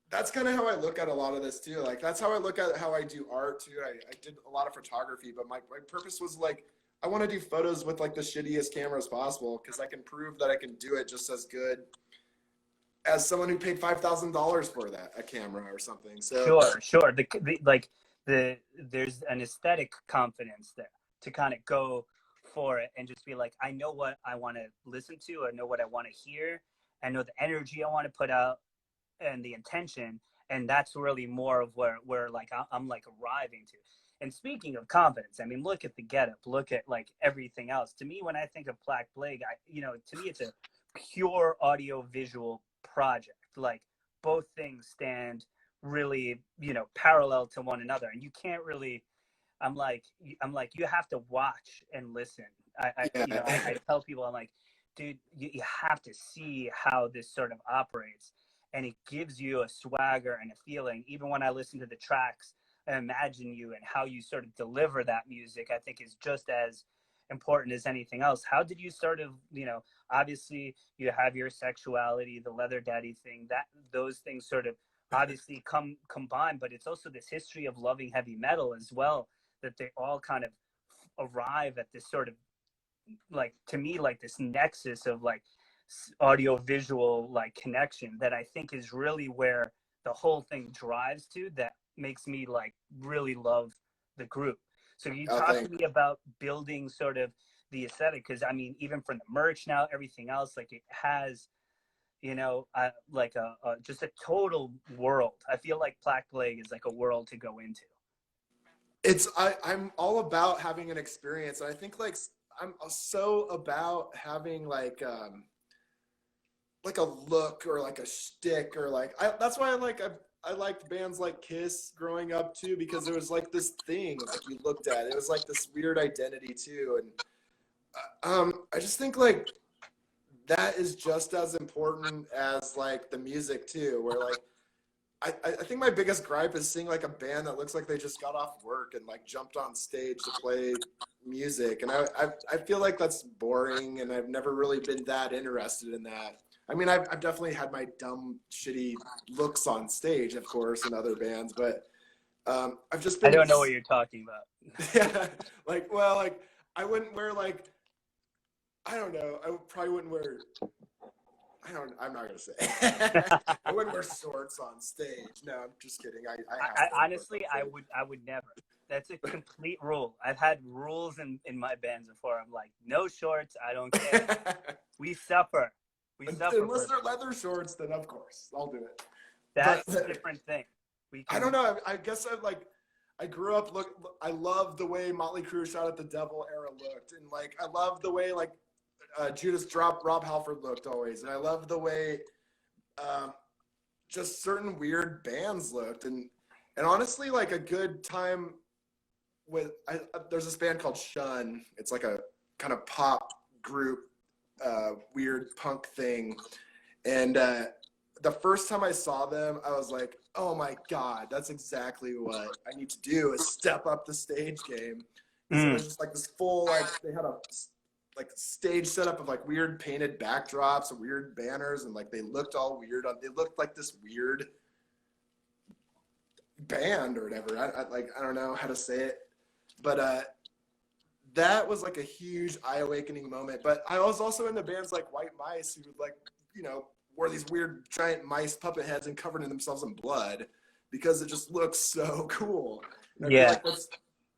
that's kind of how I look at a lot of this too. Like that's how I look at how I do art too. I did a lot of photography, but my purpose was like, I want to do photos with like the shittiest cameras possible because I can prove that I can do it just as good as someone who paid $5,000 for a camera or something. So Sure. The like there's an aesthetic confidence there. to kind of go for it and just be like, I know what I want to listen to, I know what I want to hear, I know the energy I want to put out and the intention, and that's really more of where like I'm like arriving to. And speaking of confidence, I mean, look at the getup, look at like everything else. To me, when I think of Plack Blague, to me it's a pure audio visual project. Like both things stand really, parallel to one another, and you can't really. I'm like, you have to watch and listen. I tell people, I'm like, dude, you have to see how this sort of operates, and it gives you a swagger and a feeling. Even when I listen to the tracks, I imagine you and how you sort of deliver that music, I think is just as important as anything else. How did you sort of, obviously you have your sexuality, the leather daddy thing, that those things sort of obviously combine, but it's also this history of loving heavy metal as well, that they all kind of arrive at this sort of, like, to me, like this nexus of like audio visual like connection that I think is really where the whole thing drives to, that makes me like really love the group. So you talk to me about building sort of the aesthetic, because I mean, even from the merch now, everything else, like it has, like just a total world. I feel like Plack Blague is like a world to go into. I'm all about having an experience. And I think like I'm so about having like a look or like a shtick, or like that's why I liked bands like Kiss growing up too, because there was like this thing like you looked at. It was like this weird identity too, and I just think like that is just as important as like the music too. Where like I think my biggest gripe is seeing like a band that looks like they just got off work and like jumped on stage to play music, and I feel like that's boring, and I've never really been that interested in that. I mean, I've definitely had my dumb, shitty looks on stage, of course, in other bands, but I've just been. I don't know what you're talking about. Yeah, like, well, like I wouldn't wear like, I don't know. I probably wouldn't wear. I'm not gonna say. I wouldn't wear shorts on stage. No, I'm just kidding. I honestly, I would never. That's a complete rule. I've had rules in my bands before. I'm like, no shorts. I don't care. We suffer. Unless they're leather shorts, then of course I'll do it. That's a different thing. I don't know. I guess I grew up. I love the way Motley Crue Shout at the Devil era looked, and like I love the way like Judas Rob Halford looked always, and I love the way just certain weird bands looked, and honestly, like a good time with there's this band called Shun. It's like a kind of pop group, weird punk thing, and the first time I saw them, I was like, oh my God, that's exactly what I need to do, is step up the stage game. So it was just like this full, like they had a like stage setup of like weird painted backdrops and weird banners, and like they looked all weird. They looked like this weird band or whatever. I don't know how to say it, but that was like a huge eye-awakening moment. But I was also into bands like White Mice, who like, wore these weird giant mice puppet heads and covered in themselves in blood, because it just looks so cool. And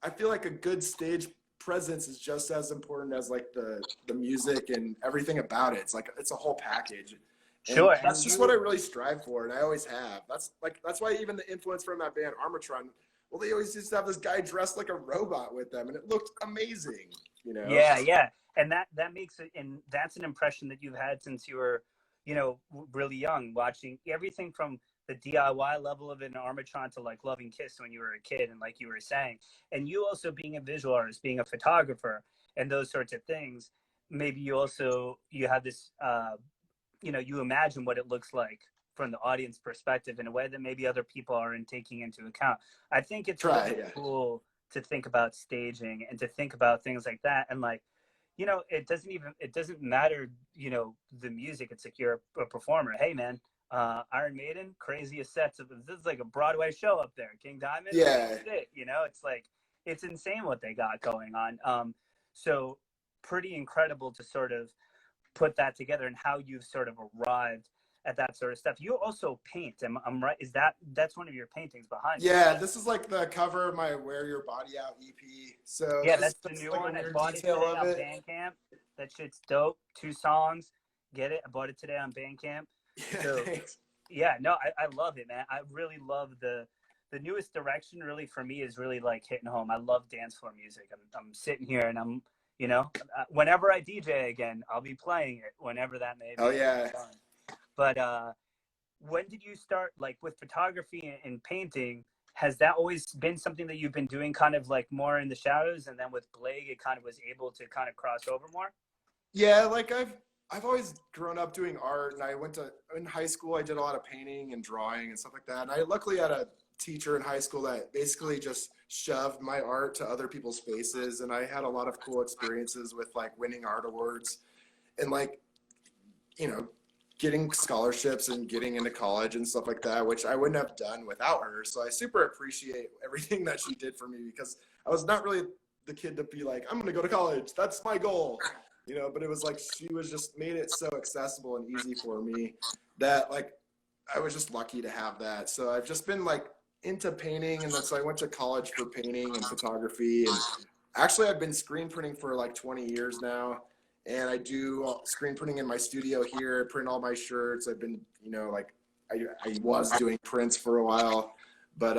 I feel like a good stage presence is just as important as like the music and everything about it. It's like it's a whole package. And sure, that's just what I really strive for, and I always have. That's why even the influence from that band Armatron. Well, they always used to have this guy dressed like a robot with them, and it looked amazing. Yeah, and that makes it, and that's an impression that you've had since you were, really young, watching everything from the DIY level of an Armatron to like loving Kiss when you were a kid, and like you were saying, and you also being a visual artist, being a photographer, and those sorts of things. Maybe you have this, you imagine what it looks like from the audience perspective in a way that maybe other people aren't taking into account. I think it's really cool to think about staging and to think about things like that, and like, it doesn't matter, the music. It's like you're a performer. Hey man, Iron Maiden, craziest sets of, this is like a Broadway show up there. King Diamond, it's like, it's insane what they got going on. So pretty incredible to sort of put that together, and how you've sort of arrived at that sort of stuff. You also paint. I'm right. That's one of your paintings behind you? Yeah, this is like the cover of my Wear Your Body Out EP. So Yeah, this that's the is new like one. a I weird bought it detail today of on it. Bandcamp. That shit's dope. 2 songs. Get it? I bought it today on Bandcamp. Yeah, So thanks. yeah, no, I love it, man. I really love the newest direction. Really, for me, is really like hitting home. I love dance floor music. I'm sitting here and I'm, whenever I DJ again, I'll be playing it whenever that may be. Oh yeah. But when did you start, like, with photography and painting? Has that always been something that you've been doing kind of like more in the shadows, and then with Blague it kind of was able to kind of cross over more? Yeah, like I've always grown up doing art, and I went to in high school. I did a lot of painting and drawing and stuff like that. And I luckily had a teacher in high school that basically just shoved my art to other people's faces, and I had a lot of cool experiences with like winning art awards and like getting scholarships and getting into college and stuff like that, which I wouldn't have done without her. So I super appreciate everything that she did for me, because I was not really the kid to be like, I'm going to go to college. That's my goal. But it was like, she was just made it so accessible and easy for me that like, I was just lucky to have that. So I've just been like into painting. And then so I went to college for painting and photography. And actually I've been screen printing for like 20 years now. And I do screen printing in my studio here, print all my shirts. I've been, I was doing prints for a while, but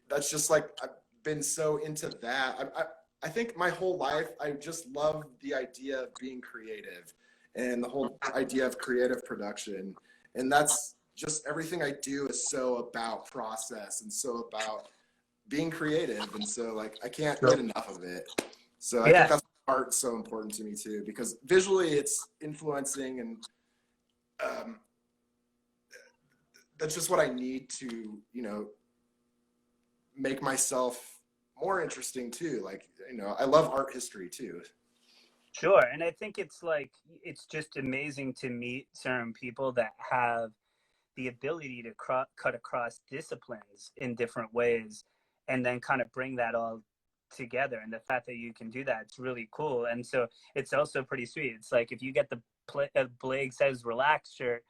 that's just like, I've been so into that. I think my whole life, I just love the idea of being creative and the whole idea of creative production. And that's just everything I do is so about process and so about being creative. And so like, I can't get enough of it. So I think that's art's so important to me too, because visually it's influencing, and that's just what I need to, make myself more interesting too. Like, I love art history too. Sure. And I think it's like, it's just amazing to meet certain people that have the ability to cut across disciplines in different ways, and then kind of bring that all together. And the fact that you can do that, it's really cool. And so it's also pretty sweet. It's like, if you get the Blague Says Relax shirt,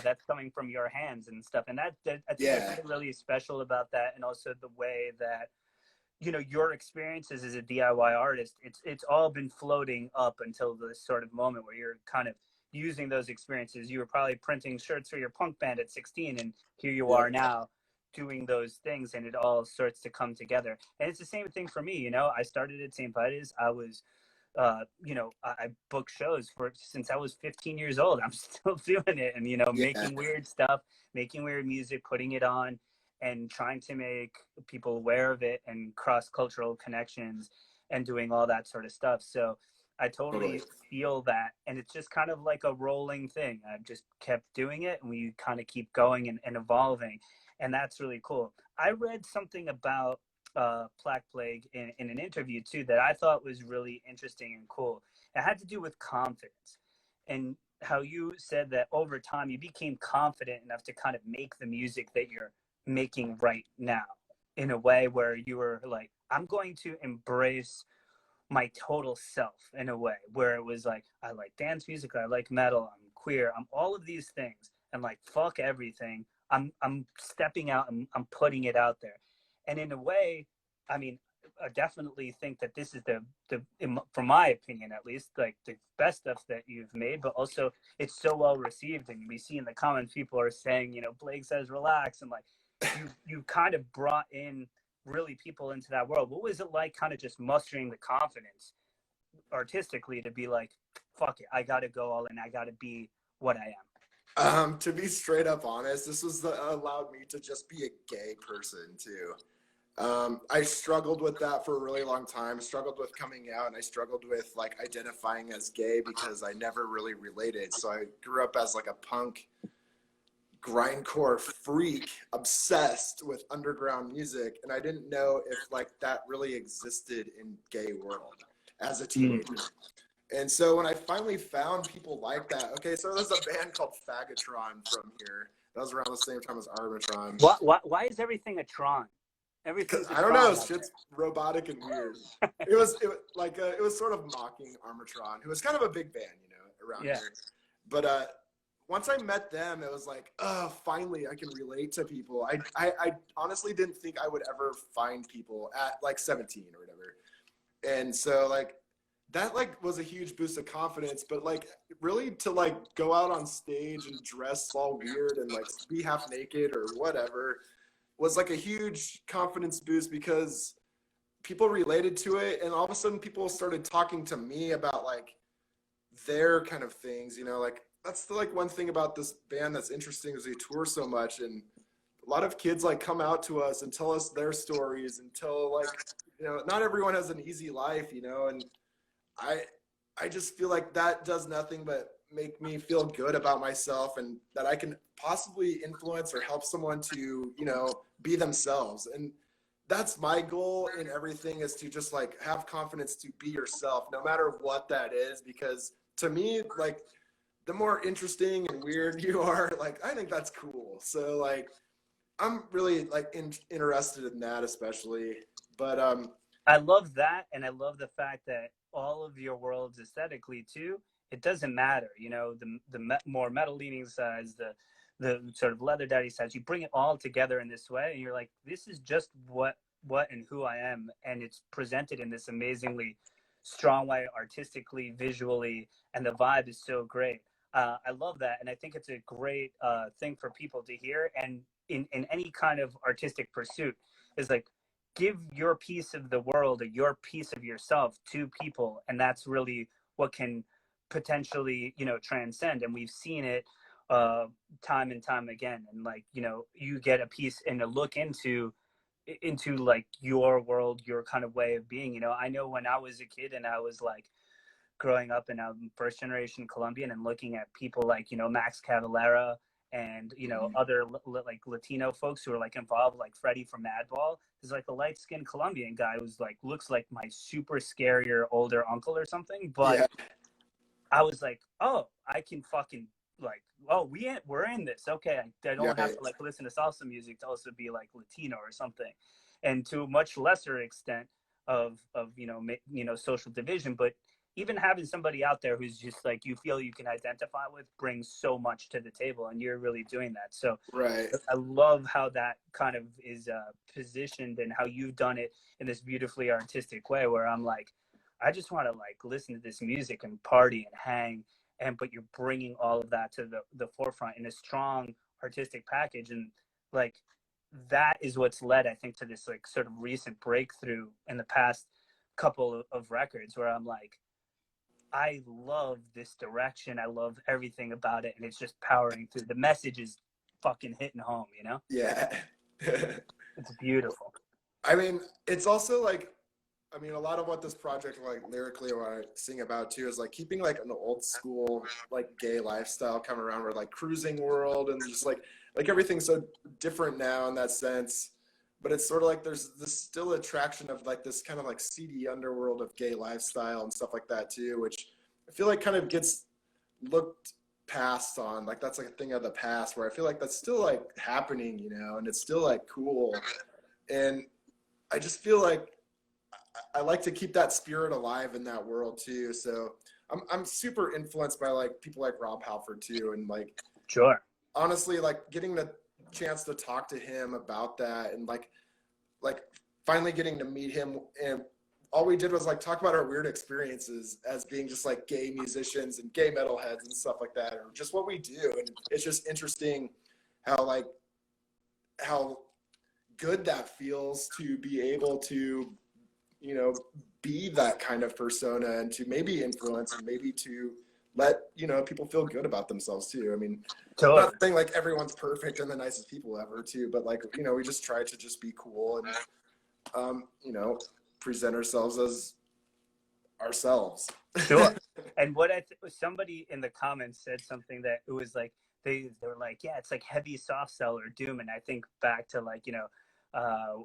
that's coming from your hands and stuff. And I think that's really special about that. And also the way that, your experiences as a DIY artist, it's all been floating up until this sort of moment where you're kind of using those experiences. You were probably printing shirts for your punk band at 16, and here you are now doing those things, and it all starts to come together. And it's the same thing for me. I started at Saint Vitus. I was I booked shows since I was 15 years old. I'm still doing it, and making weird stuff, making weird music, putting it on, and trying to make people aware of it, and cross-cultural connections, and doing all that sort of stuff. So I totally feel that, and it's just kind of like a rolling thing. I've just kept doing it, and we kind of keep going and evolving. And that's really cool. I read something about Plack Blague in an interview too that I thought was really interesting and cool. It had to do with confidence, and how you said that over time you became confident enough to kind of make the music that you're making right now, in a way where you were like, I'm going to embrace my total self, in a way where it was like, I like dance music, I like metal, I'm queer, I'm all of these things, and like, fuck everything. I'm stepping out and I'm putting it out there. And in a way, I mean, I definitely think that this is from my opinion at least, like the best stuff that you've made, but also it's so well received. And we see in the comments, people are saying, Blague Says Relax. And like, you kind of brought in really people into that world. What was it like kind of just mustering the confidence artistically to be like, fuck it, I got to go all in, I got to be what I am? To be straight up honest, this was allowed me to just be a gay person too. I struggled with that for a really long time. I struggled with coming out, and I struggled with like identifying as gay because I never really related. So I grew up as like a punk grindcore freak, obsessed with underground music, and I didn't know if like that really existed in gay world as a teenager. And so when I finally found people like that, okay, so there's a band called Faggotron from here. That was around the same time as Armatron. Why is everything a Tron? Everything's I don't know. Shit's robotic and weird. It was sort of mocking Armatron, who was kind of a big band, around here. But once I met them, it was like, oh, finally I can relate to people. I honestly didn't think I would ever find people at like 17 or whatever. And so like that like was a huge boost of confidence, but like really to like go out on stage and dress all weird and like be half naked or whatever was like a huge confidence boost because people related to it, and all of a sudden people started talking to me about like their kind of things, you know, like that's the like one thing about this band that's interesting is we tour so much, and a lot of kids like come out to us and tell us their stories and tell like, you know, not everyone has an easy life, you know, and I I just feel like that does nothing but make me feel good about myself and that I can possibly influence or help someone to, you know, be themselves. And that's my goal in everything, is to just like have confidence to be yourself no matter what that is, because to me, like the more interesting and weird you are, like I think that's cool. So like I'm really like interested in that especially. But I love that, and I love the fact that all of your worlds aesthetically too. It doesn't matter, you know, more metal leaning sides, the sort of leather daddy sides. You bring it all together in this way, and you're like, this is just what and who I am, and it's presented in this amazingly strong way, artistically, visually, and the vibe is so great. I love that, and I think it's a great thing for people to hear. And in any kind of artistic pursuit, is like give your piece of the world or your piece of yourself to people, and that's really what can potentially, you know, transcend. And we've seen it time and time again. And like, you know, you get a piece and a look into like your world, your kind of way of being. You know, I know when I was a kid and I was like growing up and I'm first generation Colombian and looking at people like, you know, Max Cavalera and, you know, other like Latino folks who are like involved, like Freddie from Madball is like a light skinned Colombian guy who's like, looks like my super scarier older uncle or something. But yeah, I was like, oh, I can fucking like, oh, we're in this. Okay, I don't have to like listen to salsa music to also be like Latino or something. And to a much lesser extent of you know social division, but even having somebody out there who's just like you feel you can identify with brings so much to the table, and you're really doing that. So right. I love how that kind of is positioned and how you've done it in this beautifully artistic way where I'm like, I just want to like listen to this music and party and hang, and but you're bringing all of that to the forefront in a strong artistic package. And like that is what's led, I think, to this like sort of recent breakthrough in the past couple of records where I'm like, I love this direction. I love everything about it. And it's just powering through. The message is fucking hitting home, you know? Yeah. It's beautiful. I mean, it's also like, I mean, a lot of what this project, like lyrically, what I sing about too, is like keeping like an old school, like gay lifestyle coming around, where like cruising world and just like everything's so different now in that sense. But it's sort of like there's this still attraction of like this kind of like seedy underworld of gay lifestyle and stuff like that too, which I feel like kind of gets looked past on. Like that's like a thing of the past, where I feel like that's still like happening, you know, and it's still like cool. And I just feel like I like to keep that spirit alive in that world too. So I'm super influenced by like people like Rob Halford too, and like Sure. honestly, like getting the chance to talk to him about that, and like finally getting to meet him, and all we did was like talk about our weird experiences as being just like gay musicians and gay metalheads and stuff like that, or just what we do. And it's just interesting how good that feels to be able to, you know, be that kind of persona and to maybe influence and maybe to let, you know, people feel good about themselves too. I mean, Totally. not saying like everyone's perfect and the nicest people ever too, but like, you know, we just try to just be cool and, you know, present ourselves as ourselves. Sure. And what somebody in the comments said something that it was like, they were like, yeah, it's like heavy soft cell or doom. And I think back to like, you know,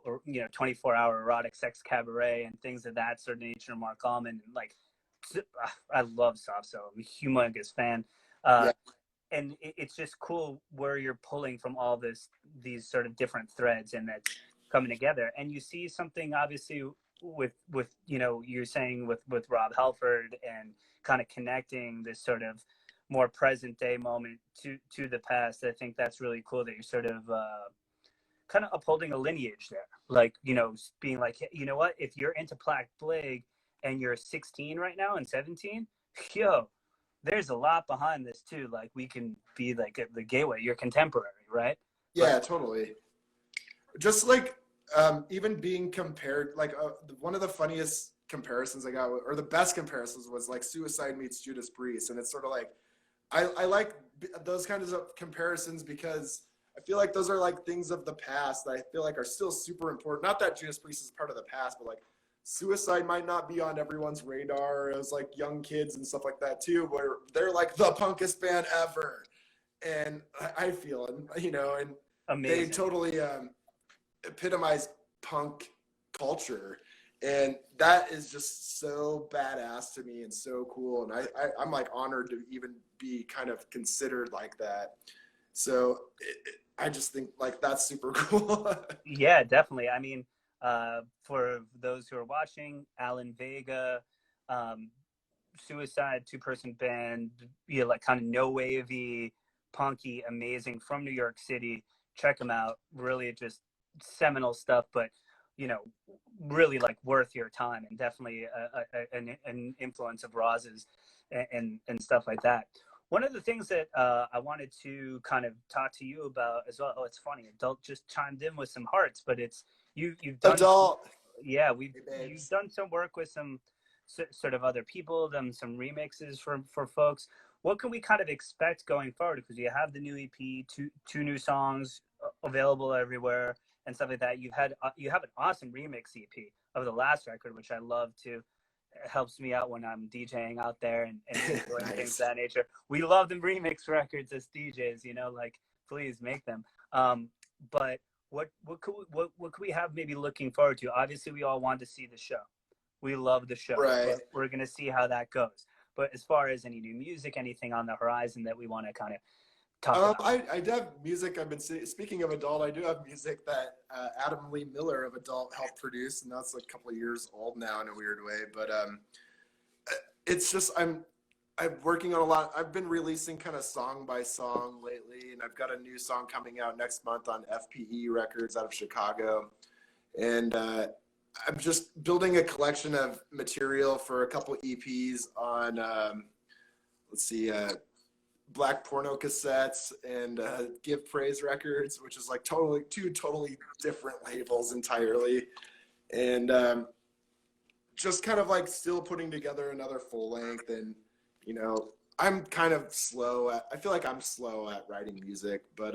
or, you know, 24-hour erotic sex cabaret and things of that sort of nature, Mark Allman. And like, I love soft cell. I'm a humongous fan. Yeah. And it's just cool where you're pulling from all these sort of different threads and that's coming together. And you see something obviously with you know, you're saying with Rob Halford and kind of connecting this sort of more present day moment to the past. I think that's really cool that you're sort of kind of upholding a lineage there. Like, you know, being like, hey, you know what, if you're into Plack Blague and you're 16 right now and 17, yo, there's a lot behind this too. Like, we can be like the gateway. You're contemporary, right? Yeah, totally. Just like even being compared, like one of the funniest comparisons I got, or the best comparisons, was like Suicide meets Judas Priest, and it's sort of like I like those kinds of comparisons because I feel like those are like things of the past that I feel like are still super important. Not that Judas Priest is part of the past, but like Suicide might not be on everyone's radar as like young kids and stuff like that too, where they're like the punkest band ever. And I feel, and you know, and Amazing. they totally epitomize punk culture, and that is just so badass to me and so cool. And I'm like honored to even be kind of considered like that. So I just think like that's super cool. Yeah, definitely. I mean, for those who are watching, Alan Vega, Suicide, two-person band, you know, like kind of no wavy, punky, amazing, from New York City. Check them out. Really just seminal stuff, but you know, really like worth your time, and definitely an influence of Roz's and stuff like that. One of the things that I wanted to kind of talk to you about as well. Oh, it's funny. Adult just chimed in with some hearts, but it's you've done Adult. Yeah, Hey, you've done some work with some sort of other people, done some remixes for folks. What can we kind of expect going forward? Because you have the new EP, two new songs available everywhere and stuff like that. You have an awesome remix EP of the last record, which I love too. It helps me out when I'm DJing out there and doing nice. things of that nature. We love the remix records as DJs, you know, like please make them. But what could we have maybe looking forward to? Obviously, we all want to see the show. We love the show. Right. We're gonna see how that goes. But as far as any new music, anything on the horizon that we want to kind of talk about? I do have music. I've been speaking of Adult. I do have music that Adam Lee Miller of Adult helped produce, and that's like a couple of years old now in a weird way. But it's just I'm working on a lot. I've been releasing kind of song by song lately, and I've got a new song coming out next month on FPE Records out of Chicago, and I'm just building a collection of material for a couple EPs on Black Porno Cassettes and Give Praise Records, which is like two totally different labels entirely, and just kind of like still putting together another full length. And you know, I'm kind of I feel like I'm slow at writing music, but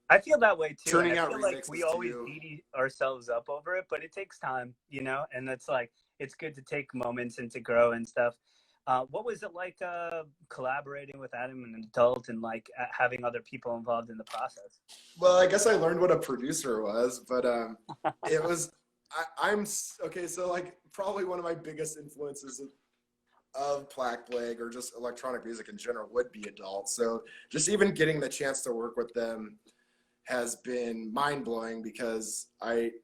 I feel that way too. Turning I out feel remixes like we always too. beat ourselves up over it, but it takes time, you know. And it's like it's good to take moments and to grow and stuff. What was it like collaborating with Adam and Adult, and like having other people involved in the process? Well, I guess I learned what a producer was, but it was I'm okay. So like probably one of my biggest influences of Plack Blague, or just electronic music in general, would be Adult. So just even getting the chance to work with them has been mind-blowing, because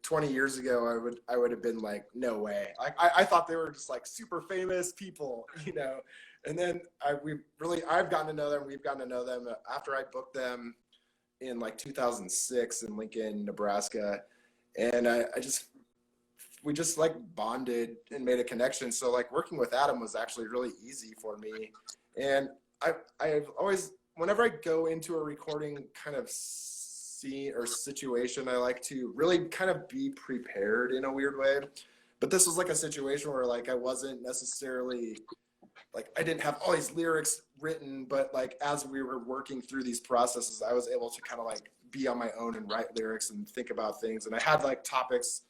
20 years ago I would have been like, no way. Like I thought they were just like super famous people, you know. And then I've gotten to know them. We've gotten to know them after I booked them in like 2006 in Lincoln, Nebraska, and we just like bonded and made a connection. So like working with Adam was actually really easy for me. And I've always, whenever I go into a recording kind of scene or situation, I like to really kind of be prepared in a weird way. But this was like a situation where like I wasn't necessarily, like I didn't have all these lyrics written, but like as we were working through these processes, I was able to kind of like be on my own and write lyrics and think about things. And I had like topics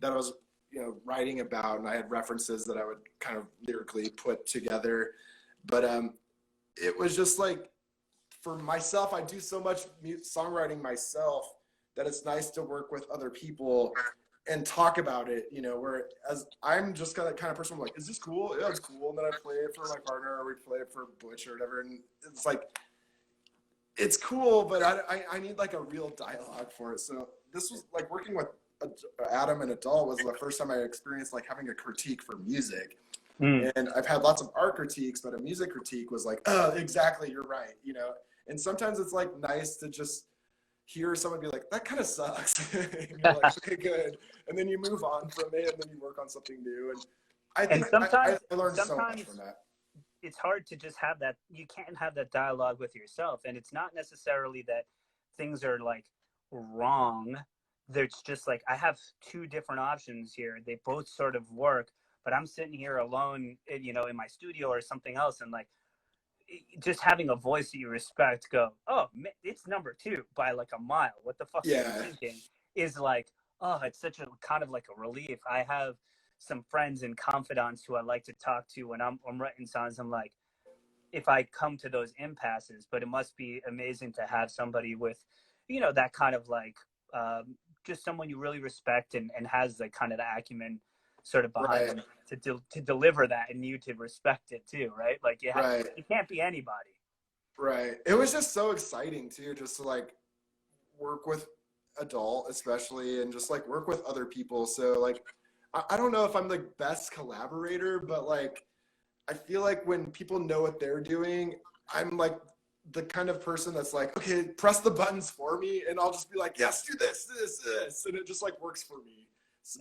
that I was, you know, writing about, and I had references that I would kind of lyrically put together. But it was just like, for myself, I do so much songwriting myself that it's nice to work with other people and talk about it, you know, whereas I'm just kind of person like, is this cool? Yeah, it's cool. And then I play it for my partner, or we play it for Butch or whatever. And it's like, it's cool, but I need like a real dialogue for it. So this was like working with Adam and Adult was the first time I experienced like having a critique for music. Mm. And I've had lots of art critiques, but a music critique was like, oh, exactly, you're right, you know. And sometimes it's like nice to just hear someone be like, that kind of sucks. And you're like, okay, good. And then you move on from it, and then you work on something new. And I And think sometimes, I learned so much from that. it's hard to just have that. You can't have that dialogue with yourself, and it's not necessarily that things are like wrong. There's just like, I have two different options here. They both sort of work, but I'm sitting here alone, you know, in my studio or something else, and like, just having a voice that you respect go, oh, it's number two by like a mile. What the fuck are you Yeah. thinking? Is like, oh, it's such a kind of like a relief. I have some friends and confidants who I like to talk to when I'm writing songs. I'm like, if I come to those impasses, but it must be amazing to have somebody with, you know, that kind of like, just someone you really respect and has the kind of the acumen sort of behind Right. them to deliver that, and you to respect it too, right? Like Right. you can't be anybody. Right. It was just so exciting too, just to like work with adult, especially, and just like work with other people. So like, I don't know if I'm the best collaborator, but like, I feel like when people know what they're doing, I'm like the kind of person that's like, okay, press the buttons for me, and I'll just be like, yes, do this, and it just like works for me.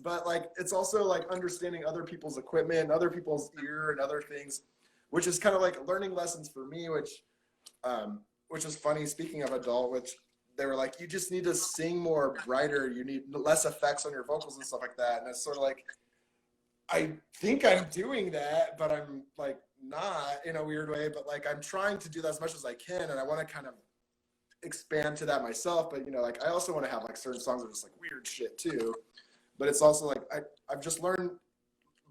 But like, it's also like understanding other people's equipment, other people's ear, and other things, which is kind of like learning lessons for me, which is funny. Speaking of adult, which they were like, you just need to sing more brighter, you need less effects on your vocals and stuff like that, and it's sort of like, I think I'm doing that, but I'm like not, in a weird way, but like I'm trying to do that as much as I can, and I want to kind of expand to that myself. But you know, like I also want to have like certain songs that are just like weird shit too. But it's also like I've just learned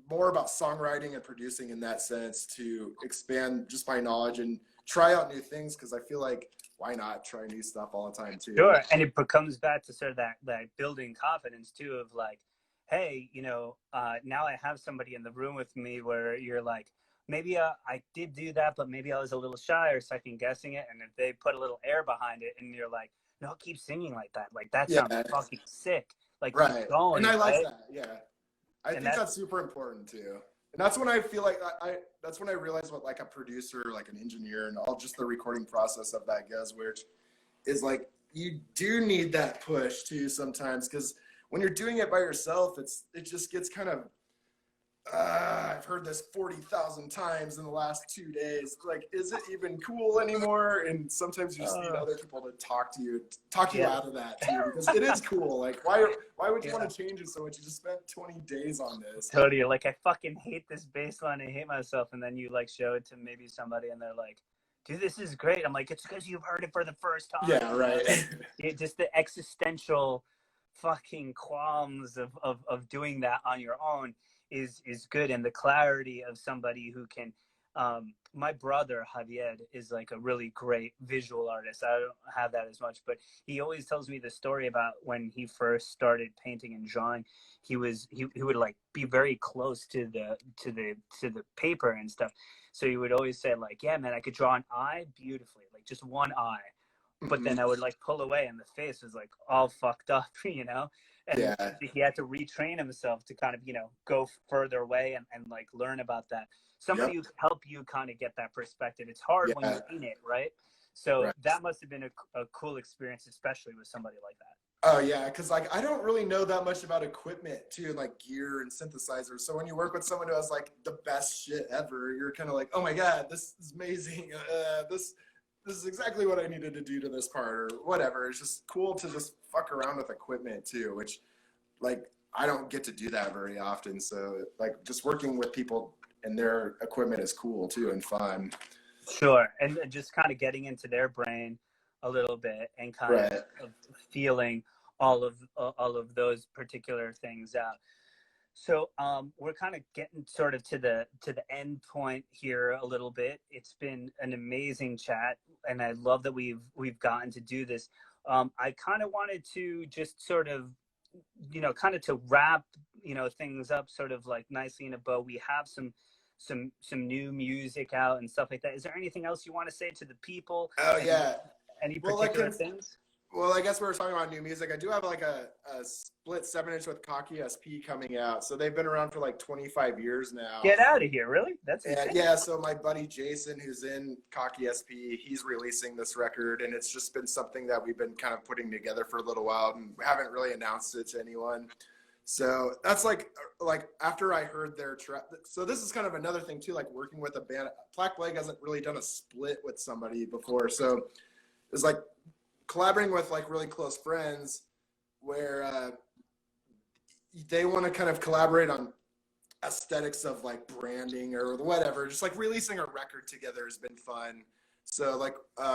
more about songwriting and producing in that sense, to expand just my knowledge and try out new things, because I feel like, why not try new stuff all the time too? Sure. And it comes back to sort of that building confidence too, of like, hey, you know, now I have somebody in the room with me where you're like, maybe I did do that, but maybe I was a little shy or second guessing it. And if they put a little air behind it and you're like, no, keep singing like that. Like, that sounds Yeah, fucking sick. Like, keep right. And going, I like right? that. Yeah. I And think that's, that's super important too. And that's when I feel like I that's when I realize what like a producer, like an engineer, and all just the recording process of that goes, which is like, you do need that push too sometimes, because when you're doing it by yourself, it just gets kind of, I've heard this 40,000 times in the last 2 days. Like, is it even cool anymore? And sometimes you just need other people to talk to you yeah, out of that too, because it is cool. Like, why would you yeah. want to change it so much? You just spent 20 days on this. Totally. You're like, I fucking hate this bass line. I hate myself. And then you like show it to maybe somebody and they're like, dude, this is great. I'm like, it's because you've heard it for the first time. Yeah, You know? right. Like, just the existential fucking qualms of doing that on your own is good. And the clarity of somebody who can, my brother Javier is like a really great visual artist. I don't have that as much, but he always tells me the story about when he first started painting and drawing. He would like be very close to the paper and stuff. So he would always say like, yeah, man, I could draw an eye beautifully, like just one eye. But then I would like pull away and the face was like all fucked up, you know? And Yeah. he had to retrain himself to kind of, you know, go further away and like learn about that. Somebody Yep. who can help you kind of get that perspective. It's hard when Yeah. you're in it, right? So Right. that must have been a cool experience, especially with somebody like that. Oh yeah, because like I don't really know that much about equipment too, like gear and synthesizers. So when you work with someone who has like the best shit ever, you're kind of like, oh my god, this is amazing. This is exactly what I needed to do to this part, or whatever. It's just cool to just fuck around with equipment too, which like I don't get to do that very often. So like just working with people and their equipment is cool too and fun. Sure. And just kind of getting into their brain a little bit and kind Right. of feeling all of those particular things out. So we're kind of getting sort of to the end point here a little bit. It's been an amazing chat, and I love that we've gotten to do this. I kind of wanted to just sort of, you know, kind of to wrap, you know, things up sort of like nicely in a bow. We have some new music out and stuff like that. Is there anything else you want to say to the people? Oh yeah. Any Well, particular things? Well, I guess we were talking about new music. I do have like a split 7-inch with Cocky SP coming out. So they've been around for like 25 years now. Get out of here, really? That's And insane. yeah, so my buddy Jason, who's in Cocky SP, he's releasing this record, and it's just been something that we've been kind of putting together for a little while, and we haven't really announced it to anyone. So that's like after I heard their track. So this is kind of another thing too, like working with a band. Plack Blague hasn't really done a split with somebody before, so it's like collaborating with like really close friends where they want to kind of collaborate on aesthetics of like branding or whatever. Just like releasing a record together has been fun. So like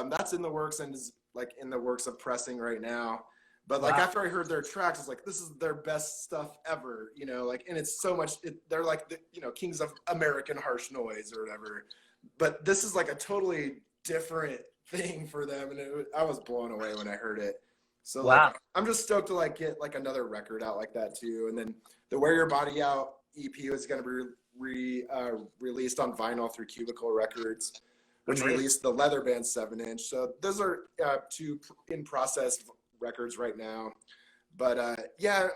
that's in the works and is like in the works of pressing right now. But like after I heard their tracks, it's like this is their best stuff ever, you know, like, and it's so much. They're like the, you know, kings of American harsh noise or whatever. But this is like a totally different thing for them, and I was blown away when I heard it. So like, I'm just stoked to like get like another record out like that too. And then the Wear Your Body Out EP was going to be released on vinyl through Cubicle Records, which released the Leather Band 7-inch. So those are two in process records right now. But yeah,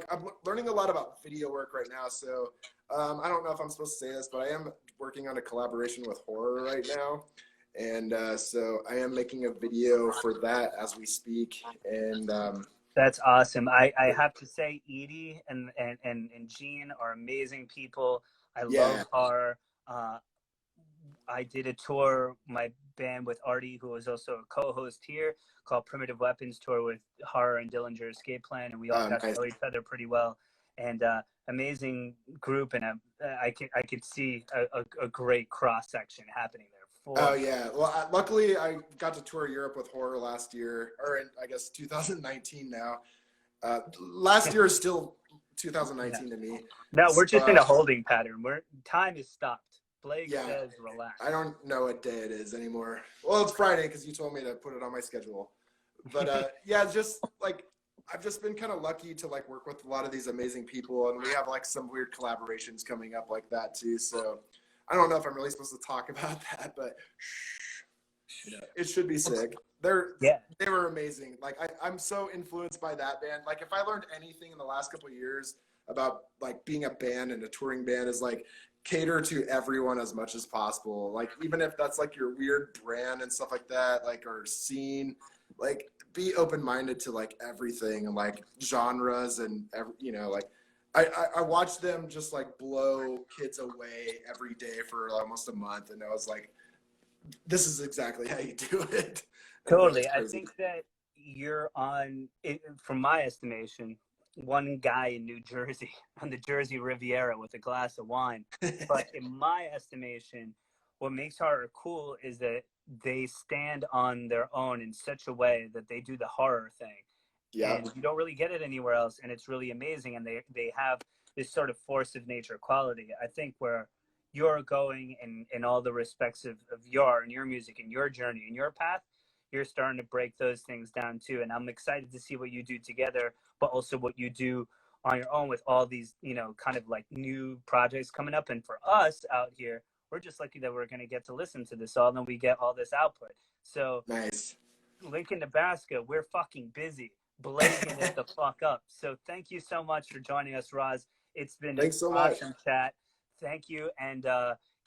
I'm learning a lot about video work right now. So I don't know if I'm supposed to say this, but I am working on a collaboration with horror right now. And so I am making a video for that as we speak. And that's awesome. I have to say, Edie and Gene are amazing people. I love horror. I did a tour, my band with Artie, who was also a co-host here, called Primitive Weapons Tour with Horror and Dillinger Escape Plan, and we all got to know each other pretty well. And amazing group, and I could see a great cross section happening there. Oh yeah, well luckily I got to tour Europe with Horror last year, or in, I guess 2019 now. Last year is still 2019 to me. No, we're just in a holding pattern. Time is stopped. Blague says relax. I don't know what day it is anymore. Well, it's Friday because you told me to put it on my schedule. But yeah, just like I've just been kind of lucky to like work with a lot of these amazing people, and we have like some weird collaborations coming up like that too. So I don't know if I'm really supposed to talk about that, but it should be sick. They were amazing. Like I'm so influenced by that band. Like if I learned anything in the last couple of years about like being a band and a touring band is like cater to everyone as much as possible. Like even if that's like your weird brand and stuff like that, like or scene, like be open-minded to like everything and like genres and you know, like I watched them just like blow kids away every day for almost a month, and I was like, this is exactly how you do it. Totally. I think that you're on, from my estimation, one guy in New Jersey on the Jersey Riviera with a glass of wine. But in my estimation, what makes horror cool is that they stand on their own in such a way that they do the horror thing. Yeah. And you don't really get it anywhere else, and it's really amazing. And they have this sort of force of nature quality. I think where you're going in all the respects of your music and your journey and your path, you're starting to break those things down too. And I'm excited to see what you do together, but also what you do on your own with all these, you know, kind of like new projects coming up. And for us out here, we're just lucky that we're going to get to listen to this all, and we get all this output. So nice. Lincoln, Nebraska, we're fucking busy. Blazing it the fuck up. So thank you so much for joining us, Roz. It's been an awesome chat. Thank you, and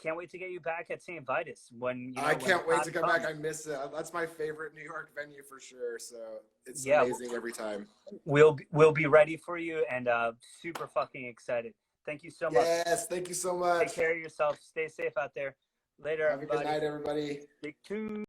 can't wait to get you back at Saint Vitus. I can't wait to come back. I miss it. That's my favorite New York venue for sure. So it's amazing every time. We'll be ready for you, and super fucking excited. Thank you so much. Yes, thank you so much. Take care of yourself. Stay safe out there. Later, everybody. Have a good night, everybody. Stay tuned.